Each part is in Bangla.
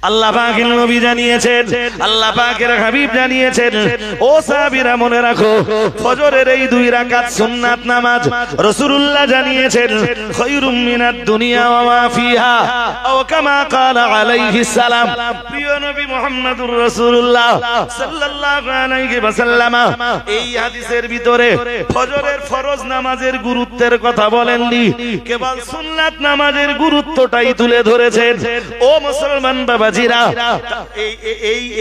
আল্লাহ পাকের নবী জানিয়েছেন, আল্লাহ পাকের হাবিব জানিয়েছেন, ও সাহাবীরা মনে রাখো, ফজরের এই 2 রাকাত সুন্নাত নামাজ রাসূলুল্লাহ জানিয়েছেন খায়রুম মিনাদ দুনিয়া ওয়া মা ফিহা, ও কামা ক্বালা আলাইহিস সালাম। প্রিয় নবী মুহাম্মদুর রাসূলুল্লাহ সাল্লাল্লাহু আলাইহি ওয়াসাল্লাম এই হাদিসের ভিতরে ফজরের ফরজ নামাজের গুরুত্বের কথা বলেননি, কেবল সুন্নাত নামাজের গুরুত্বটাই তুলে ধরেছেন। ও মুসলমান বাবাজিরা,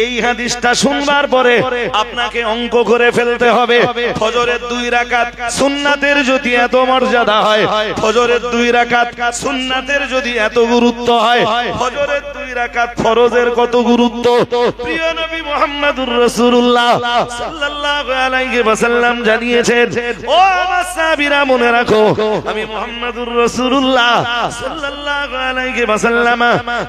এই হাদিসটা শুনবার পরে আপনাকে অঙ্ক করে ফেলতে হবে। ফজরের 2 রাকাত সুন্নাতের যদি এত মর্যাদা হয়, ফজরের 2 রাকাত সুন্নাতের যদি এত গুরুত্ব হয়, ফজরের 2 রাকাত ফরজের কত গুরুত্ব। প্রিয় নবী মুহাম্মদুর রাসূলুল্লাহ সাল্লাল্লাহু আলাইহি ওয়াসাল্লাম জানিয়েছেন, ও আমার সাহাবীরা মনে রাখো, আমি মুহাম্মদুর রাসূলুল্লাহ সাল্লাল্লাহু আলাইহি ওয়াসাল্লাম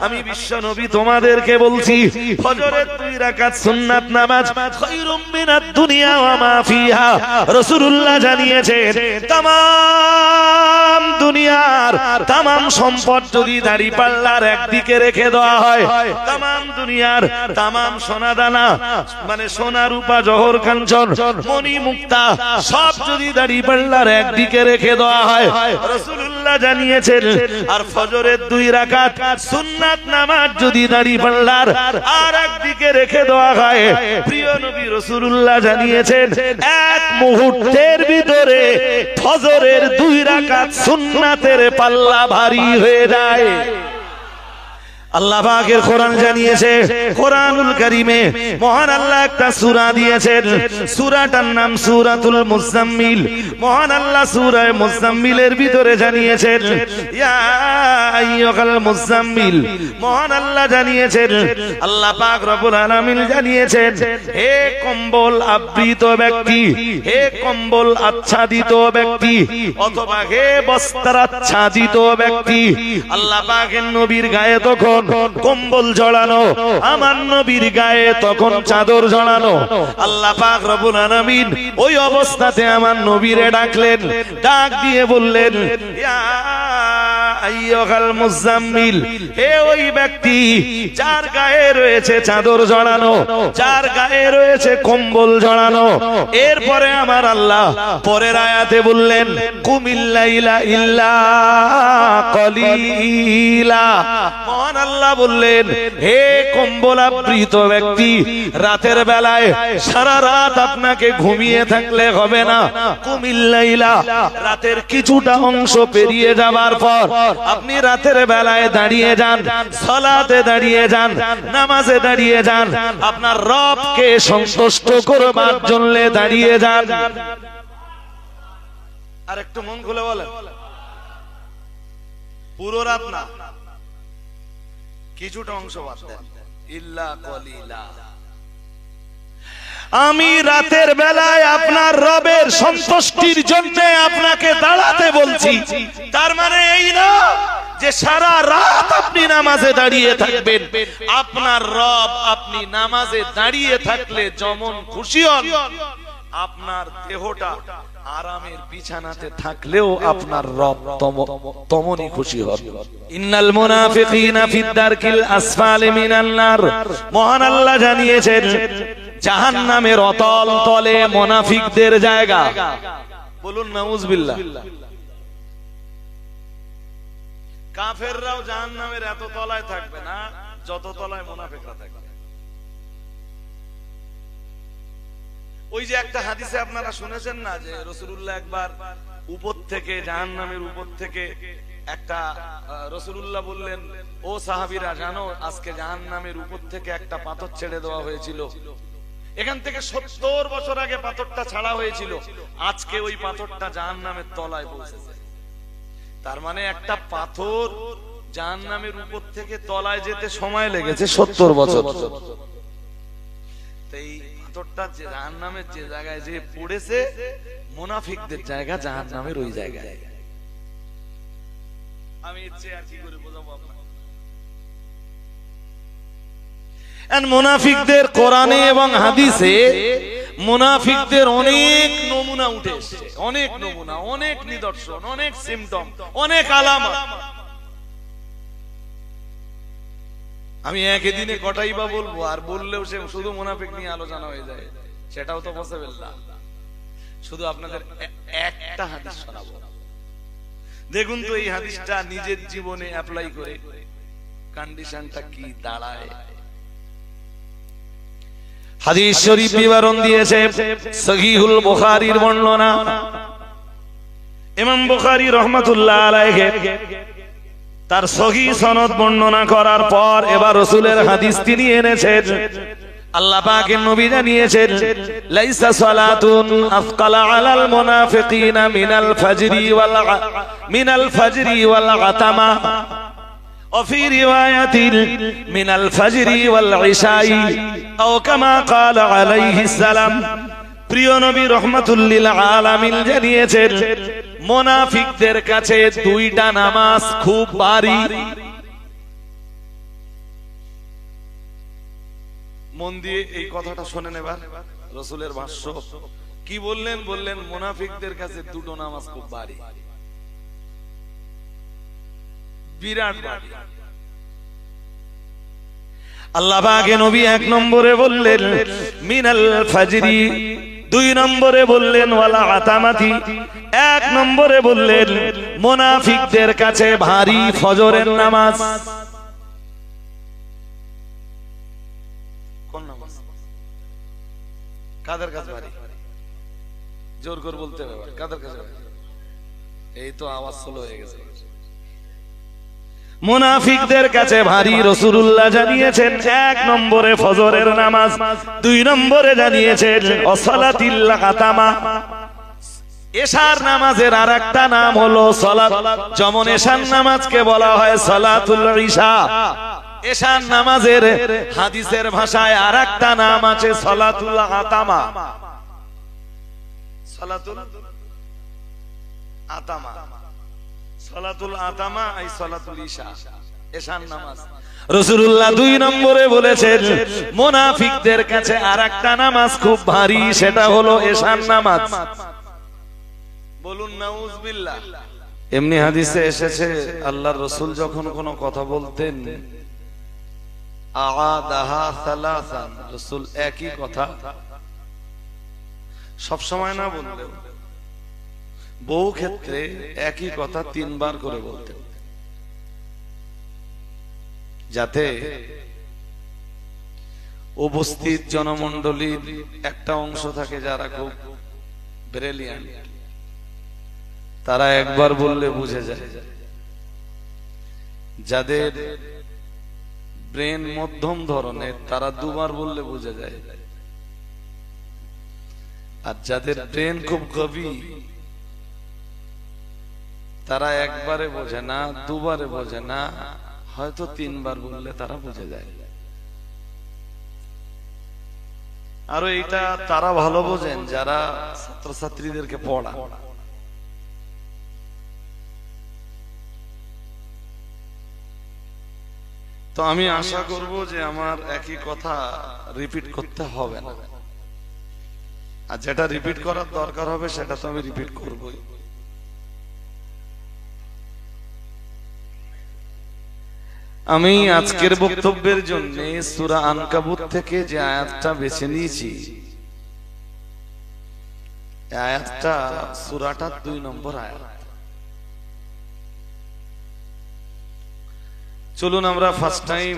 আমি বিশ্ব নবী তোমাদেরকে বলছি, ফজরের 2 রাকাত সুন্নাত নামাজ খায়রুম মিনাদ দুনিয়া ওয়া মা ফিহা। রাসূলুল্লাহ জানিয়েছেন, তামাম দুনিয়ার তামাম সম্পদ যদি দাড়িপাল্লার একদিকে রেখে দেওয়া হয়, তামাম দুনিয়ার তামাম সোনা দানা মানে সোনা রূপা জহর কাঞ্চন মণি মুক্তা সব যদি দাড়িপাল্লার একদিকে রেখে দেওয়া হয়, রাসূলুল্লাহ জানিয়েছেন, আর ফজরের 2 রাকাত সুন্নাত নামাজ যদি দাড়িপাল্লার আর একদিকে রেখে দেওয়া হয়, প্রিয় নবী রাসূলুল্লাহ জানিয়েছেন, এক মুহূর্তের ভিতরে ফজরের 2 রাকাত সুন্নাতের পাল্লা ভারী হয়ে যায়। আল্লাহ পাকের কোরআন জানিয়েছে, কোরআনুল কারীমে মহান আল্লাহ একটা সূরা দিয়েছেন, সূরাটার নাম সূরাতুল মুজাম্মিল। মহান আল্লাহ সূরা মুজাম্মিলের ভিতরে জানিয়েছেন, ইয়া আইয়ুহাল মুজাম্মিল। মহান আল্লাহ জানিয়েছেন, আল্লাহ পাক রব্বুল আলামিন জানিয়েছেন, হে কম্বল আবৃত ব্যক্তি, হে কম্বল আচ্ছাদিত ব্যক্তি, অথবা হে বস্ত্র আচ্ছাদিত ব্যক্তি। আল্লাহ পাকের নবীর গায়ে তখন কম্বল জড়ানো, আমার নবীর গায়ে তখন চাদর জড়ানো। আল্লাহ পাক রব্বুল আলামিন ওই অবস্থাতে আমার নবীরে ডাকলেন, ডাক দিয়ে বললেন, ইয়া আইয়ুহাল মুজাম্মিল, হে ওই ব্যক্তি যার গায়ে রয়েছে চাদর জড়ানো, যার গায়ে রয়েছে কম্বল জড়ানো। এরপরে আমার আল্লাহ পরের আয়াতে বললেন, কুমিল লাইলা ইল্লা কলিলা। মহান আল্লাহ বললেন, হে কম্বল আবৃত ব্যক্তি, রাতের বেলায় সারা রাত আপনাকে ঘুমিয়ে থাকলে হবে না। কুমিল লাইলা, রাতের কিছুটা অংশ পেরিয়ে যাবার পর আপনি রাতের বেলায় দাঁড়িয়ে যান, সালাতে দাঁড়িয়ে যান, নামাজে দাঁড়িয়ে যান, আপনার রবকে সন্তুষ্ট করবার জন্য দাঁড়িয়ে যান। আর একটু মন খুলে বলেন, পুরো রাত না, কিছুটা অংশ বাদ দেন, ইল্লা কলিলা। আমি রাতের বেলায় আপনার রবের সন্তুষ্টির জন্য আপনাকে দাঁড়াতে বলছি। তার মানে এই না যে সারা রাত আপনি নামাজে দাঁড়িয়ে থাকবেন। আপনার রব আপনি নামাজে দাঁড়িয়ে থাকলে যেমন খুশি হন, আপনার দেহটা আরামের বিছানাতে থাকলেও আপনার রব তমনই খুশি হন। ইন্নাল মুনাফিকিনা ফিদ দারকিল আসফালি মিনান নার। মহান আল্লাহ জানিয়েছেন, জাহান্নামের অতল তলে মুনাফিকদের জায়গা। বলুন নাউজুবিল্লাহ। কাফেররাও জাহান্নামের এত তলায় থাকবে না যত তলায় মুনাফিকরা থাকবে। ওই যে একটা হাদিসে আপনারা শুনেছেন না, যে রাসূলুল্লাহ একবার উপর থেকে, জাহান্নামের উপর থেকে একটা, রাসূলুল্লাহ বললেন, ও সাহাবীরা জানো আজকে জাহান্নামের উপর থেকে একটা পাথর ছেড়ে দেওয়া হয়েছিল। এখান থেকে 70 বছর আগে পাথরটা ছাড়া হয়েছিল, আজকে ওই পাথরটা জাহান্নামের তলায় পৌঁছেছে। তার মানে একটা পাথর জাহান্নামের উপর থেকে তলায় যেতে সময় লেগেছে 70 বছর। এই পাথরটা জাহান্নামের যে জায়গায় যে পড়েছে, মুনাফিকদের জায়গা জাহান্নামের ওই জায়গায়। আমি ইচ্ছে আর কি করে বোঝাবো আপনাকে। মুনাফিকদের কোরআনে এবং হাদিসে মুনাফিকদের অনেক নমুনা উঠে এসেছে, অনেক নমুনা, অনেক নিদর্শন, অনেক সিম্পটম, অনেক আলামত। আমি একই দিনে কটাই বা বলবো, আর বললেও সে শুধু মুনাফিক নিয়ে আলোচনা হয়ে যায়, সেটাও তো পসিবল না। শুধু আপনাদের একটা হাদিস শোনাবো, দেখুন তো এই হাদিসটা নিজের জীবনে অ্যাপ্লাই করে কন্ডিশনটা কি দাঁড়ায়। হাদিস শরীফ বিবরণ দিয়েছে সহিহুল বুখারীর বর্ণনা। ইমাম বুখারী রাহমাতুল্লাহ আলাইহি তার সহিহ সনদ বর্ণনা করার পর এবার রাসূলের হাদিস তিনি এনেছেন। আল্লাহ পাকের নবী জানিয়েছেন, লাইসা সালাতুন আফকালা আলাল মুনাফিকিনা মিনাল ফাজরি ওয়াল আতামা ওয়া ফি রিওয়ায়াতিন মিনাল ফাজরি ওয়াল ইশাই আও কামা ক্বালা আলাইহিস সালাম। প্রিয় নবী রাহমাতুল লিল আলামিন জানিয়েছেন, মুনাফিকদের কাছে দুইটা নামাজ খুব ভারী। মন দিয়ে এই কথাটা শোনেন এবার, রাসূলের ভাষ্য কি বললেন? বললেন মুনাফিকদের কাছে দুটো নামাজ খুব ভারী, বিরাট ভারী। আল্লাহ পাকের নবী এক নম্বরে বললেন মিনাল ফাজরি, দুই নম্বরে বললেন ওয়ালা আতামাতি, এক নম্বরে বললেন মুনাফিকদের কাছে ভারী ফজরের নামাজ। কোন নামাজ? কাদের কাছে ভারী? জোর করে বলতে হবে, কাদের কাছে ভারী? এই তো আওয়াজ স্লো হয়ে গেছে। মুনাফিকদের কাছে ভারী রাসূলুল্লাহ জানিয়েছেন এক নম্বরে ফজরের নামাজ, দুই নম্বরে জানিয়েছেন সালাতিল আতামা। এশার নামাজের আরেকটা নাম হলো সালাত, যেমন এশার নামাজকে বলা হয় সালাতুল ইশা, এশার নামাজের হাদিসের ভাষায় আরেকটা নাম আছে সালাতুল আতামা। সালাতুল আতামা, সালাতুল আতামা আই সালাতুল ইশা, এশার নামাজ। রাসূলুল্লাহ দুই নম্বরে বলেছেন মুনাফিকদের কাছে আরেকটা নামাজ খুব ভারী, সেটা হলো এশার নামাজ। বলুন নাউযুবিল্লাহ। এমনি হাদিসে এসেছে আল্লাহর রাসূল যখন কোনো কথা বলতেন আআদাহা সালাসান, রাসূল একই কথা সব সময় না বললেও বহু ক্ষেত্রে একই কথা তিনবার করে বলতেন, যাতে উপস্থিত জনমণ্ডলীর একটা অংশ থাকে যারা খুব ব্রিলিয়ান্ট, তারা একবার বললে বুঝে যায়। যাদের ব্রেন মধ্যম ধরনের তারা দুবার বললে বুঝে যায়, আর যাদের ব্রেন খুব গভীর তারা একবারে বোঝে না, দুবারে বোঝে না, হয়তো তিনবার বললে তারা বুঝে যায়। আরো এটা তারা ভালো বোঝেন যারা ছাত্রছাত্রীদেরকে পড়া। তো আমি আশা করব যে আমার একই কথা রিপিট করতে হবে না, আর যেটা রিপিট করার দরকার হবে সেটা তো আমি রিপিট করবই। আমি আজকের বক্তব্যের জন্য সূরা আনকাবুত থেকে যে আয়াতটা বেছে নিয়েছি, আয়াতটা সূরাটার 2 নম্বর আয়াত। চলুন আমরা ফার্স্ট টাইম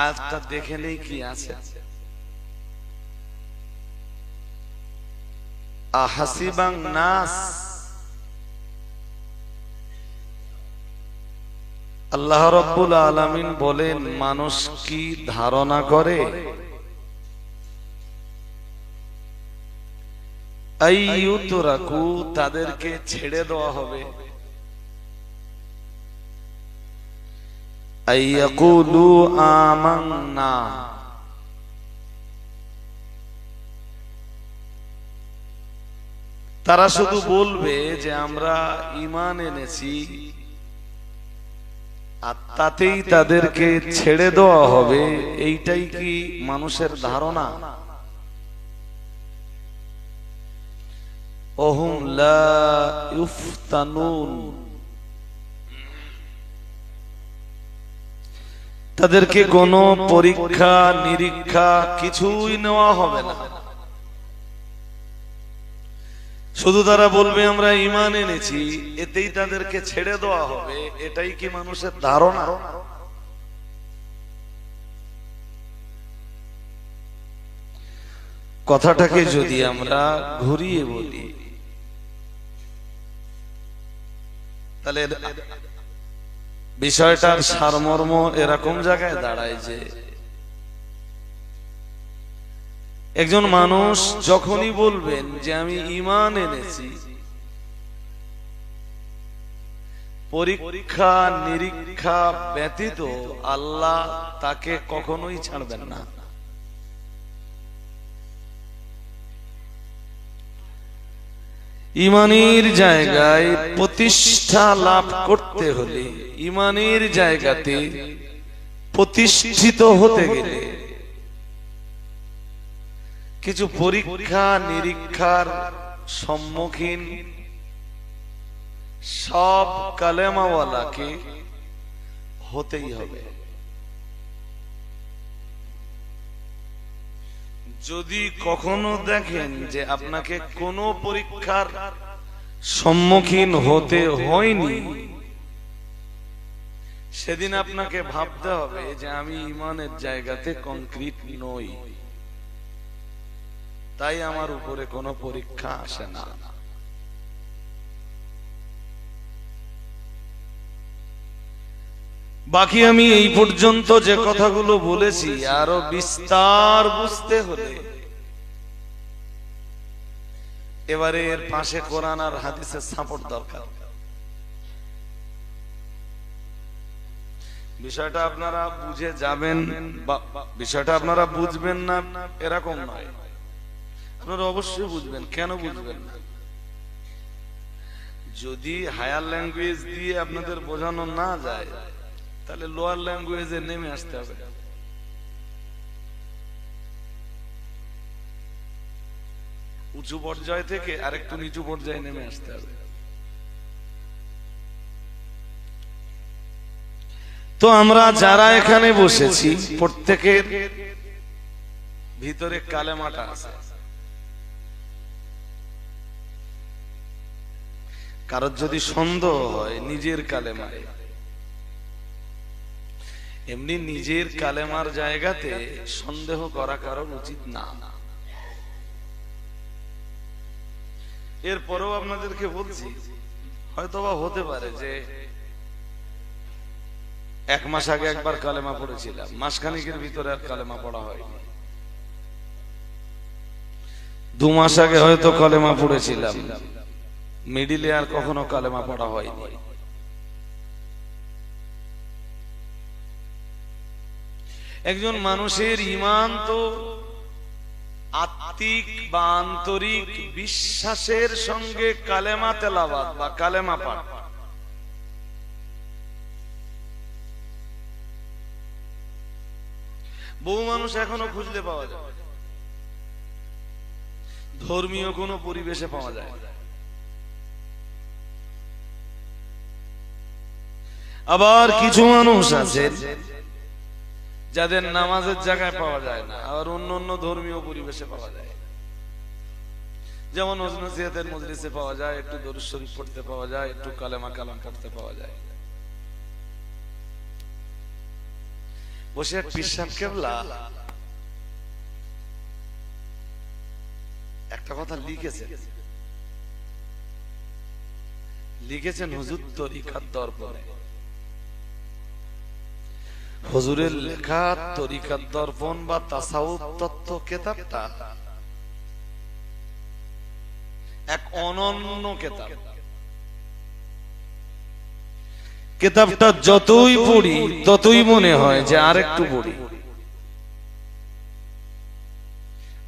আয়াতটা দেখে নেই কি আছে। আহাসিবান নাস, আল্লাহ রাব্বুল আলামিন বলেন মানুষ কি ধারণা করে আইয়ুতরাকু, তাদেরকে ছেড়ে দেওয়া হবে, আইয়াকুলু আমান্না, তারা শুধু বলবে যে আমরা ঈমান এনেছি, আর তাতেই তাদেরকে ছেড়ে দেওয়া হবে। এইটাই কি মানুষের ধারণা? ওহুম লা ইফতানুন, তাদেরকে কোনো পরীক্ষা নিরীক্ষা কিছুই নেওয়া হবে না। শুধু তারা বলবে আমরা ঈমান এনেছি, এতেই তাদেরকে ছেড়ে দেওয়া হবে। এটাই কি মানুষের ধারণা? কথাটাকে যদি আমরা ঘুরিয়ে বলি, তাহলে বিষয়টার সারমর্ম এরকম জায়গায় দাঁড়ায় যে একজন মানুষ যখনই বলবেন যে আমি ঈমান এনেছি, পরীক্ষা নিরীক্ষা ব্যতীত আল্লাহ তাকে কখনোই ছাড়বেন না। ঈমানের জায়গায় প্রতিষ্ঠা লাভ করতে হলে, ঈমানের জায়গাতে প্রতিষ্ঠিত হতে গেলে কিছু পরীক্ষা নিরীক্ষার সম্মুখীন সব কালেমাওয়ালাকে হতেই হবে। যদি কখনো দেখেন যে আপনাকে কোনো পরীক্ষার সম্মুখীন হতে হয়নি, সেদিন আপনাকে ভাবতে হবে যে আমি ঈমানের জায়গাতে কংক্রিট নই, তাই আমার উপরে কোনো পরীক্ষা আসে না। বাকি আমি এই পর্যন্ত যে কথাগুলো বলেছি আরো বিস্তার বুঝতে হলে এবারে এর পাশে কোরআন আর হাদিসের সাপোর্ট দরকার। বিষয়টা আপনারা বুঝে যাবেন বা বিষয়টা আপনারা বুঝবেন না এরকম নয়, আপনারা অবশ্যই বুঝবেন। কেন বুঝবেন না? যদি হায়ার ল্যাঙ্গুয়েজ দিয়ে আপনাদের বোঝানো না যায়, তাহলে লোয়ার ল্যাঙ্গুয়েজে নেমে আসতে হবে। উঁচু পর্যায় থেকে আরেকটু নিচু পর্যায়ে নেমে আসতে হবে। তো আমরা যারা এখানে বসেছি প্রত্যেকের ভিতরে কালেমাটা আছে। কারোর যদি সন্দেহ হয় নিজের কালেমায়, এমনি নিজের কালেমার জায়গাতে সন্দেহ করা কারণ উচিত না। এরপরেও আপনাদেরকে বলছি, হয়তোবা হতে পারে যে এক মাস আগে একবার কালেমা পড়েছিলাম, মাসখানিকের ভিতরে আর কালেমা পড়া হয়নি। 2 মাস আগে হয়তো কালেমা পড়েছিলাম, মিডিলে আর কখনো কালেমা পড়া হয়নি। একজন মানুষের ঈমান তো আত্মিক বা আন্তরিক বিশ্বাসের সঙ্গে কালেমা তেলাওয়াত বা কালেমা পাঠ। বহু মানুষ এখনো খুঁজলে পাওয়া যায়, ধর্মীয় কোনো পরিবেশে পাওয়া যায়। আবার কিছু মানুষ আছে যাদের নামাজের জায়গায় পাওয়া যায় না, আবার অন্য অন্য ধর্মীয় পরিবেশে পাওয়া যায়। যেমন নজরুলের মজলিসে পাওয়া যায়, একটু দরুদ শরীফ পড়তে পাওয়া যায়, একটু কালেমা কালাম পড়তে পাওয়া যায়। বসে পীর সাহেব কেবলা একটা কথা লিখেছেন হুজুর তরিকাত দর্পণে। হুজুরের লেখা তরিকাত দর্পণ বা তাসাউফ তত্ত্ব কিতাবটা এক অনন্য কিতাব। কিতাবটা যতই পড়ি ততই মনে হয় যে আরেকটু পড়ি,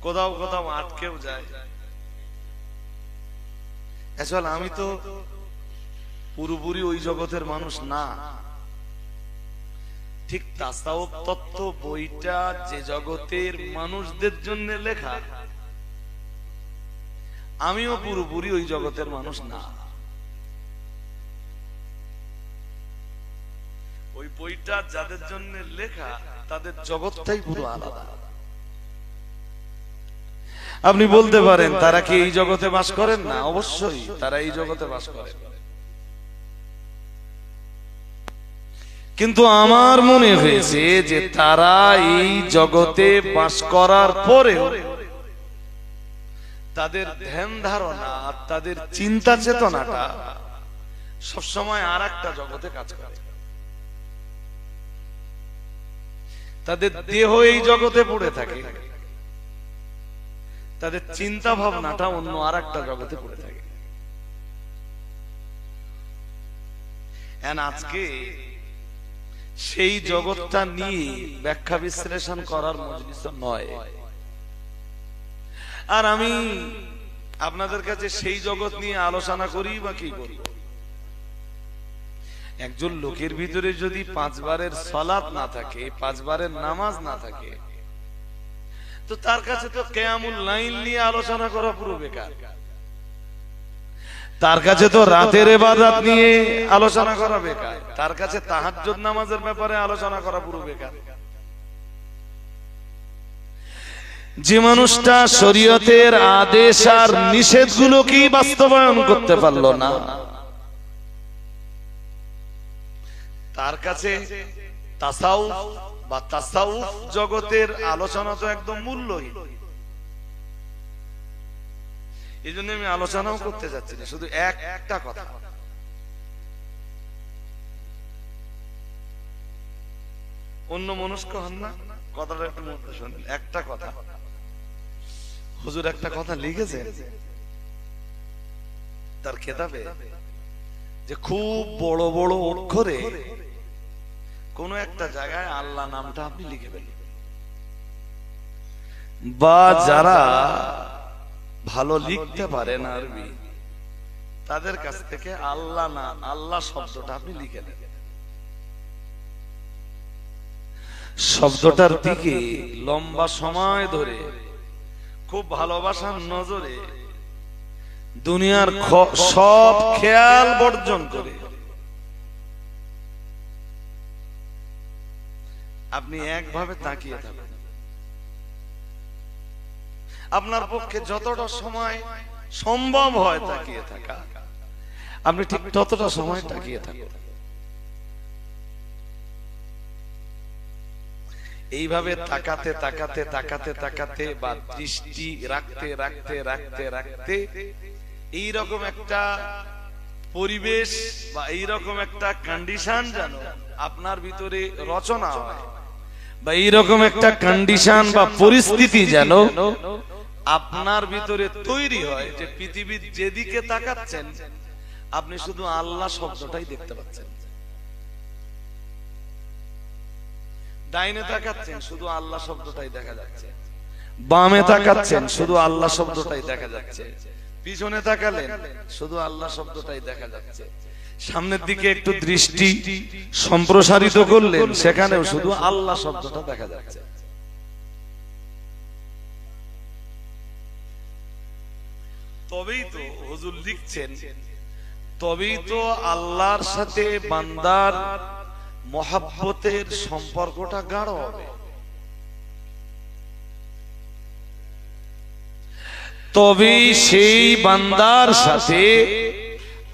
কোথাও কোথাও আটকেও যায়। আসলে আমি তো পুরোপুরি ওই জগতের মানুষ না। ঠিক তাসাউফ তত্ত্ব বইটা যে জগতের মানুষদের জন্য লেখা, আমিও পুরোপুরি ওই জগতের মানুষ না। ওই বইটা যাদের জন্য লেখা তাদের জগৎটাই পুরো আলাদা। আপনি বলতে পারেন তারা কি এই জগতে বাস করেন না? অবশ্যই তারা এই জগতে বাস করে, কিন্তু আমার মনে হয়েছে যে তারা এই জগতে বাস করার পরেও তাদের ধ্যান ধারণা, তাদের চিন্তা চেতনাটা সবসময় আর একটা জগতে কাজ করে। তাদের দেহ এই জগতে পড়ে থাকে, তাদের চিন্তা ভাবনাটা অন্য আর একটা জগতে পড়ে থাকে। আজকে সেই জগৎটা নিয়ে ব্যাখ্যা বিশ্লেষণ করার মজলিস নয়। আর আমি আপনাদের কাছে সেই জগৎ নিয়ে আলোচনা করি বা কি করি? একজন লোকের ভিতরে যদি 5 বারের সালাত না থাকে, 5 বারের নামাজ না থাকে, তো তার কাছে তো কিয়ামুল লাইল নিয়ে আলোচনা করা পুরো বেকার। তার কাছে তো রাতের ইবাদত নিয়ে আলোচনা করা বেকার, তার কাছে তাহাজ্জুদ নামাজের ব্যাপারে আলোচনা করা পুরো বেকার। যে মানুষটা শরীয়তের আদেশ আর নিষেধগুলোকেই বাস্তবায়ন করতে পারলো না, তার কাছে তাসাউফ বা তাসাউফ জগতের আলোচনা তো একদম মূল্যহীন। এই জন্য আমি আলোচনাও করতে যাচ্ছি না, শুধু একটা কথা। অন্য মনস্ক হন না, কথাটা একটু মনে শোনেন। একটা কথা, হুজুর একটা কথা লিখেছে তার কিতাবে, যে খুব বড় বড় অক্ষরে কোন একটা জায়গায় আল্লাহ নামটা আপনি লিখে ফেলেন, বা যারা ভালো লিখতে পারেন আরবি তাদের কাছ থেকে আল্লাহ না আল্লাহ শব্দটা আপনি লিখে নেন। শব্দটার দিকে লম্বা সময় ধরে খুব ভালোবাসার নজরে দুনিয়ার সব খেয়াল বর্জন করে আপনি একভাবে তাকিয়ে থাকেন। আপনার পক্ষে যতটা সময় সম্ভব হয় তাকিয়ে থাকা, আপনি ঠিক ততটা সময় তাকিয়ে থাকুন। এইভাবে তাকাতে তাকাতে তাকাতে তাকাতে বা দৃষ্টি রাখতে রাখতে রাখতে রাখতে এইরকম একটা পরিবেশ বা এইরকম একটা কন্ডিশন যেন আপনার ভিতরে রচনা হয়, বা এইরকম একটা কন্ডিশন বা পরিস্থিতি যেন আপনার ভিতরে তৈরি হয় যে পৃথিবীর যেদিকে তাকাচ্ছেন আপনি শুধু আল্লাহ শব্দটাই দেখতে পাচ্ছেন। ডাইনে তাকাচ্ছেন শুধু আল্লাহ শব্দটাই দেখা যাচ্ছে, বামে তাকাচ্ছেন শুধু আল্লাহ শব্দটাই দেখা যাচ্ছে, পিছনে তাকালেন শুধু আল্লাহ শব্দটাই দেখা যাচ্ছে, সামনের দিকে একটু দৃষ্টি সম্প্রসারিত করলেন সেখানেও শুধু আল্লাহ শব্দটা দেখা যাচ্ছে। তবেই তো হুজুর লিখছেন, তবেই তো আল্লাহর সাথে বান্দার মহাব্বতের সম্পর্কটা গাঢ় হবে, তবেই সেই বান্দার সাথে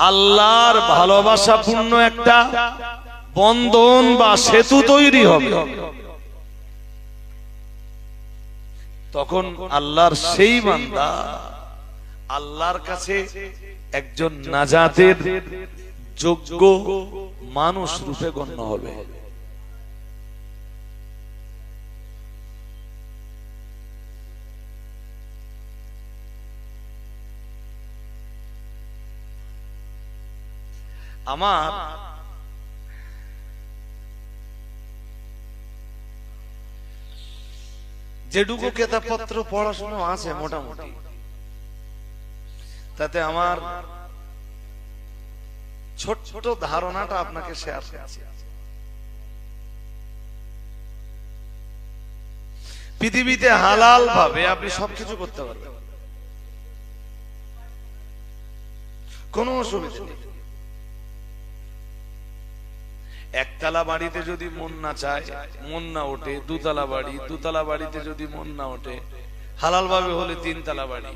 আল্লাহর ভালোবাসাপূর্ণ একটা বন্ধন বা সেতু তৈরি হবে। তখন আল্লাহর সেই বান্দা আল্লাহর কাছে একজন নাজাতের যোগ্য মানুষ রূপে গণ্য হবে। আমার যেটুকু কিতাবপত্র পড়াশোনা আছে মোটামুটি, তাতে আমার ছোট ছোট ধারণাটা আপনাকে শেয়ার করছি। পৃথিবীতে হালাল ভাবে আপনি সবকিছু করতে পারবেন, কোনো অসুবিধা নেই। একতলা বাড়িতে যদি মন না চায়, মন না ওঠে, দুতলা বাড়িতে যদি মন না ওঠে, হালাল ভাবে হলে 3 তলা বাড়ি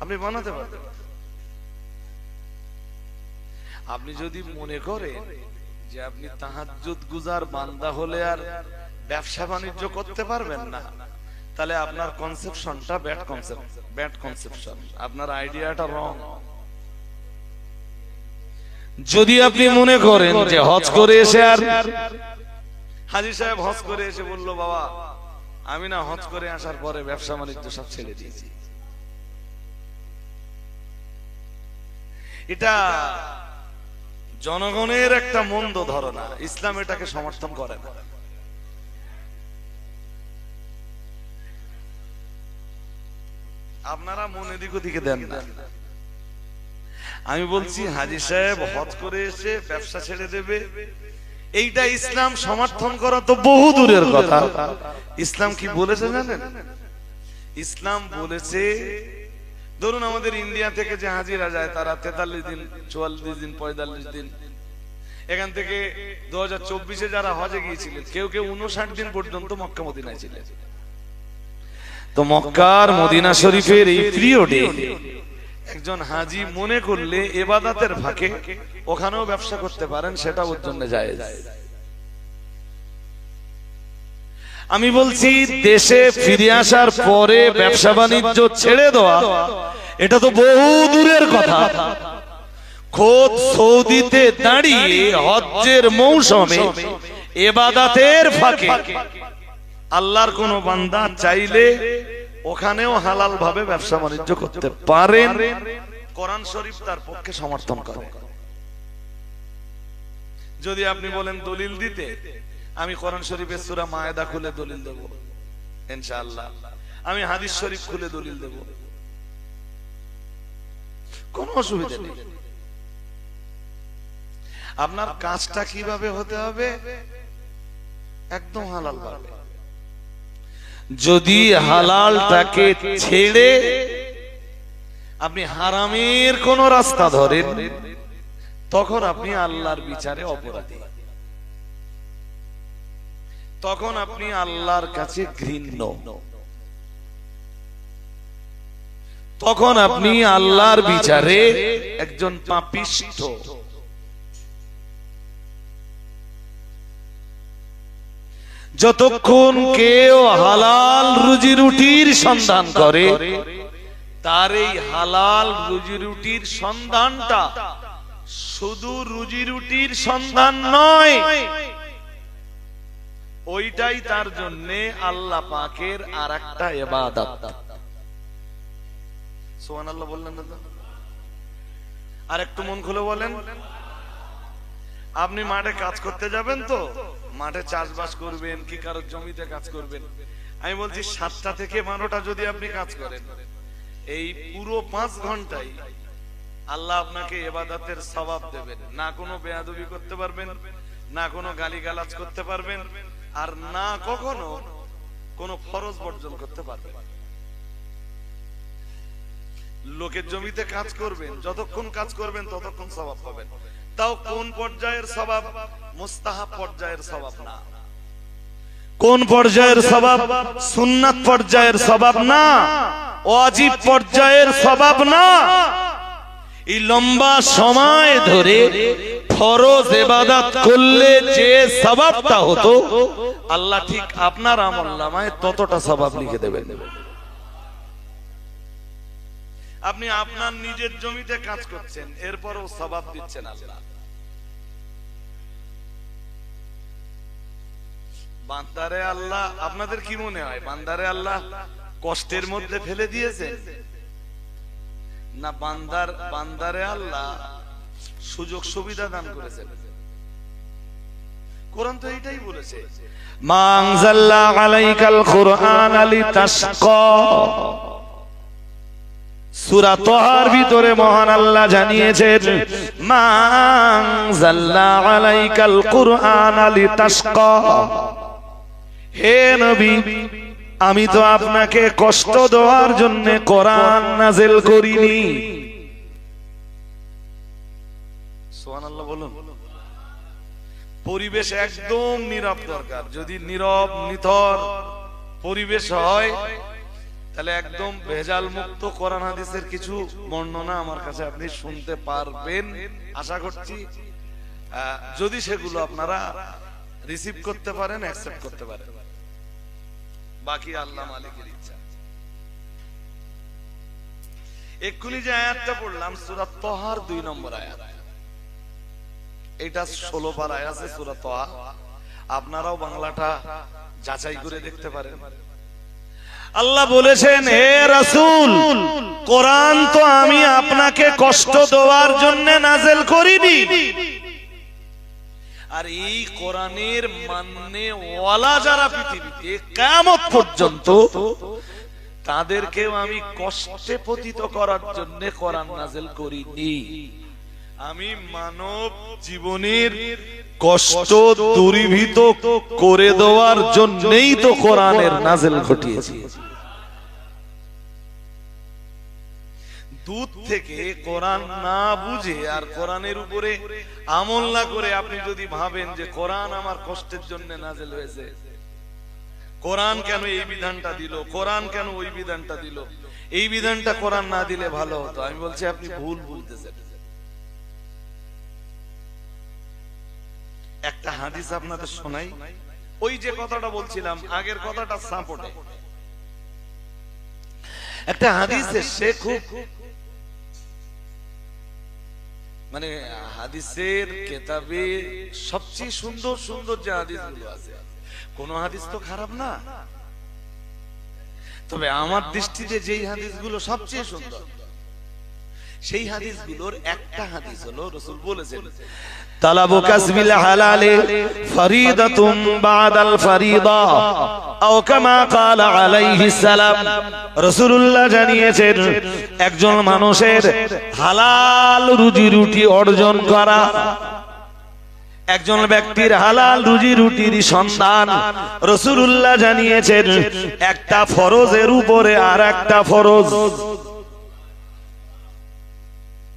আপনি বানাতে পারবেন। আপনি যদি মনে করেন যে আপনি তাহাজ্জুদ গুজার বান্দা হলে আর ব্যবসা বাণিজ্য করতে পারবেন না, তাহলে আপনার কনসেপশনটা ব্যাড কনসেপশন, আপনার আইডিয়াটা রং। যদি আপনি মনে করেন যে হজ করে এসে আর হাজী সাহেব হজ করে এসে বলল, বাবা আমি না হজ করে আসার পরে ব্যবসা বাণিজ্য সব ছেড়ে দিয়েছি, এটা জনগণের একটা মন্দ ধারণা, ইসলাম এটাকে সমর্থন করে না। আপনারা মনে দিক দিকে দেন না। আমি বলছি হাজী সাহেব হজ করে এসে ব্যবসা ছেড়ে দেবে, এইটা ইসলাম সমর্থন করা তো বহু দূরের কথা। ইসলাম কি বলেছে জানেন? ইসলাম বলেছে, ধরুন আমাদের ইন্ডিয়া থেকে যে হাজিরা যায় তারা 43 দিন, 44 দিন, 45 দিন, এখান থেকে 2024-এ যারা হজে গিয়েছিলেন কেউ 59 দিন পর্যন্ত মক্কা মদিনায় ছিলেন। তো মক্কার মদিনা শরীফের এই পিরিয়ডে একজন হাজী মনে করলে ইবাদতের ফাঁকে ওখানেও ব্যবসা করতে পারেন, সেটা ওর জন্য জায়েজ। আমি বলছি দেশে ফিরে আসার পরে ব্যবসা বাণিজ্য ছেড়ে দেওয়া এটা তো বহু দূরের কথা। খোদ সৌদিতে দাঁড়িয়ে হজ্জের মৌসুমে ইবাদতের ফাঁকে আল্লাহর কোন বান্দা চাইলে ওখানেও হালাল ভাবে ব্যবসা বাণিজ্য করতে পারেন, কোরআন শরীফ তার পক্ষে সমর্থন করে। যদি আপনি বলেন দলিল দিতে, আমি কোরআন শরীফের সূরা মায়েদা খুলে দলিল দেব ইনশাআল্লাহ, আমি হাদিস শরীফ খুলে দলিল দেব, কোনো অসুবিধা নেই। আপনার কাজটা কিভাবে হতে হবে? একদম হালাল ভাবে। যদি হালালটাকে ছেড়ে আপনি হারামের কোন রাস্তা ধরেন, তখন আপনি আল্লাহর বিচারে অপরাধী, তখন আপনি আল্লাহর কাছে ঘৃণ্য, তখন আপনি আল্লাহর বিচারে একজন পাপিষ্ঠ। যতক্ষণ কেউ হালাল রুজি রুটির সন্ধান করে, তার এই হালাল রুজি রুটির সন্ধানটা শুধু রুজি রুটির সন্ধান নয়, ওইটাই তার জন্য আল্লাহ পাকের আরেকটা ইবাদত। সুবহানাল্লাহ বললেন না? আর একটু মন খুলে বলেন। আপনি মাঠে কাজ করতে যাবেন, তো মাঠে চাষবাস করবেন কি কারোর জমিতে কাজ করবেন, আমি বলছি 7টা থেকে 12টা যদি আপনি কাজ করেন, এই পুরো 5 ঘন্টায় আল্লাহ আপনাকে ইবাদতের সওয়াব দেবেন। না কোনো বেয়াদবি করতে পারবেন, না কোনো গালিগালাজ করতে পারবেন, আর না কখনো কোনো ফরজ বর্জন করতে পারবেন। লোকের জমিতে কাজ করবেন, যতক্ষণ কাজ করবেন ততক্ষণ সওয়াব পাবেন। তাও কোন পর্যায়ের সওয়াব? মুস্তাহাব পর্যায়ের সওয়াব না। কোন পর্যায়ের সওয়াব? সুন্নাত পর্যায়ের সওয়াব না, ওয়াজিব পর্যায়ের সওয়াব না। এই লম্বা সময় ধরে ফরজ ইবাদত করলে যে সওয়াবটা হতো, আল্লাহ ঠিক আপনার আমলনামায় ততটা সওয়াব লিখে দেবেন। আপনি আপনার নিজের জমিতে কাজ করছেন, এরপরও সওয়াব দিচ্ছেন আল্লাহ। বান্দারে আল্লাহ, আপনাদের কি মনে হয় বান্দারে আল্লাহ কষ্টের মধ্যে ফেলে দিয়েছেন, না বান্দারে আল্লাহ সুযোগ সুবিধা দান করেছেন? কোরআন তো এটাই বলেছে, মা আনজালনা আলাইকাল কুরআনা লিতাশকা। সূরা তাহার ভিতরে মহান আল্লাহ জানিয়েছেন, মা আনজালনা আলাইকাল কুরআনা লিতাশকা। হে নবী, আমি তো আপনাকে কষ্ট দেওয়ার জন্য কোরআন নাযিল করিনি। সুবহানাল্লাহ বলুন। পরিবেশ একদম নীরব দরকার। যদি নীরব নিথর পরিবেশ হয় তাহলে একদম ভেজাল মুক্ত কোরআন হাদিসের কিছু বর্ণনা আমার কাছে আপনি শুনতে পারবেন আশা করছি। যদি সেগুলো আপনারা রিসিভ করতে পারেন, অ্যাকসেপ্ট করতে পারেন, বাকি আল্লাহ মালিকের ইচ্ছা। এক্ষুনি যে আয়াতটা পড়লাম সূরা তাহার 2 নম্বর আয়াত, এটা 16 পারা আছে সূরা তাহা। আপনারাও বাংলাটা যাচাই করে দেখতে পারেন। আল্লাহ বলেছেন, হে রাসূল, কোরআন তো আমি আপনাকে কষ্ট দেওয়ার জন্য নাযিল করিনি, আর এই কোরআনের মানে ওয়ালা যারা পৃথিবীতে কিয়ামত পর্যন্ত, তাদেরকেও আমি কষ্টে পতিত করার জন্য কোরআন নাযিল করিনি। আমি মানব জীবনের কষ্ট দূরীভূত করে দেওয়ার জন্যই তো কোরআনের নাযিল ঘটিয়েছি। দুধ থেকে কোরআন না বুঝে আর কোরআনের উপরে আমল না করে আপনি যদি ভাবেন যে কোরআন আমার কষ্টের জন্য নাযিল হয়েছে, কোরআন কেন এই বিধানটা দিল, কোরআন কেন ওই বিধানটা দিল, এই বিধানটা কোরআন না দিলে ভালো হতো, আমি বলছি আপনি ভুল বুঝতেছেন। একটা হাদিস আপনাদের শোনাই, ওই যে কথাটা বলছিলাম আগের কথাটা সাপোর্টে। একটা হাদিসে সে খুব মানে হাদিসের কিতাবে সবচেয়ে সুন্দর সুন্দর যে হাদিসগুলো আছে, কোন হাদিস তো খারাপ না, তবে আমার দৃষ্টিতে যেই হাদিসগুলো সবচেয়ে সুন্দর, সেই হাদিসগুলোর একটা হাদিস হলো রাসূল বলেছেন, তালাবু কাসবিল হালালি ফরিদাতুম বাদাল ফরিদা আও কামা ক্বালা আলাইহিস সালাম। রাসূলুল্লাহ জানিয়েছেন, একজন মানুষের হালাল রুজি রুটি অর্জন করা, একজন ব্যক্তির হালাল রুজি রুটির সন্ধান, রাসূলুল্লাহ জানিয়েছেন একটা ফরজের উপরে আর একটা ফরজ।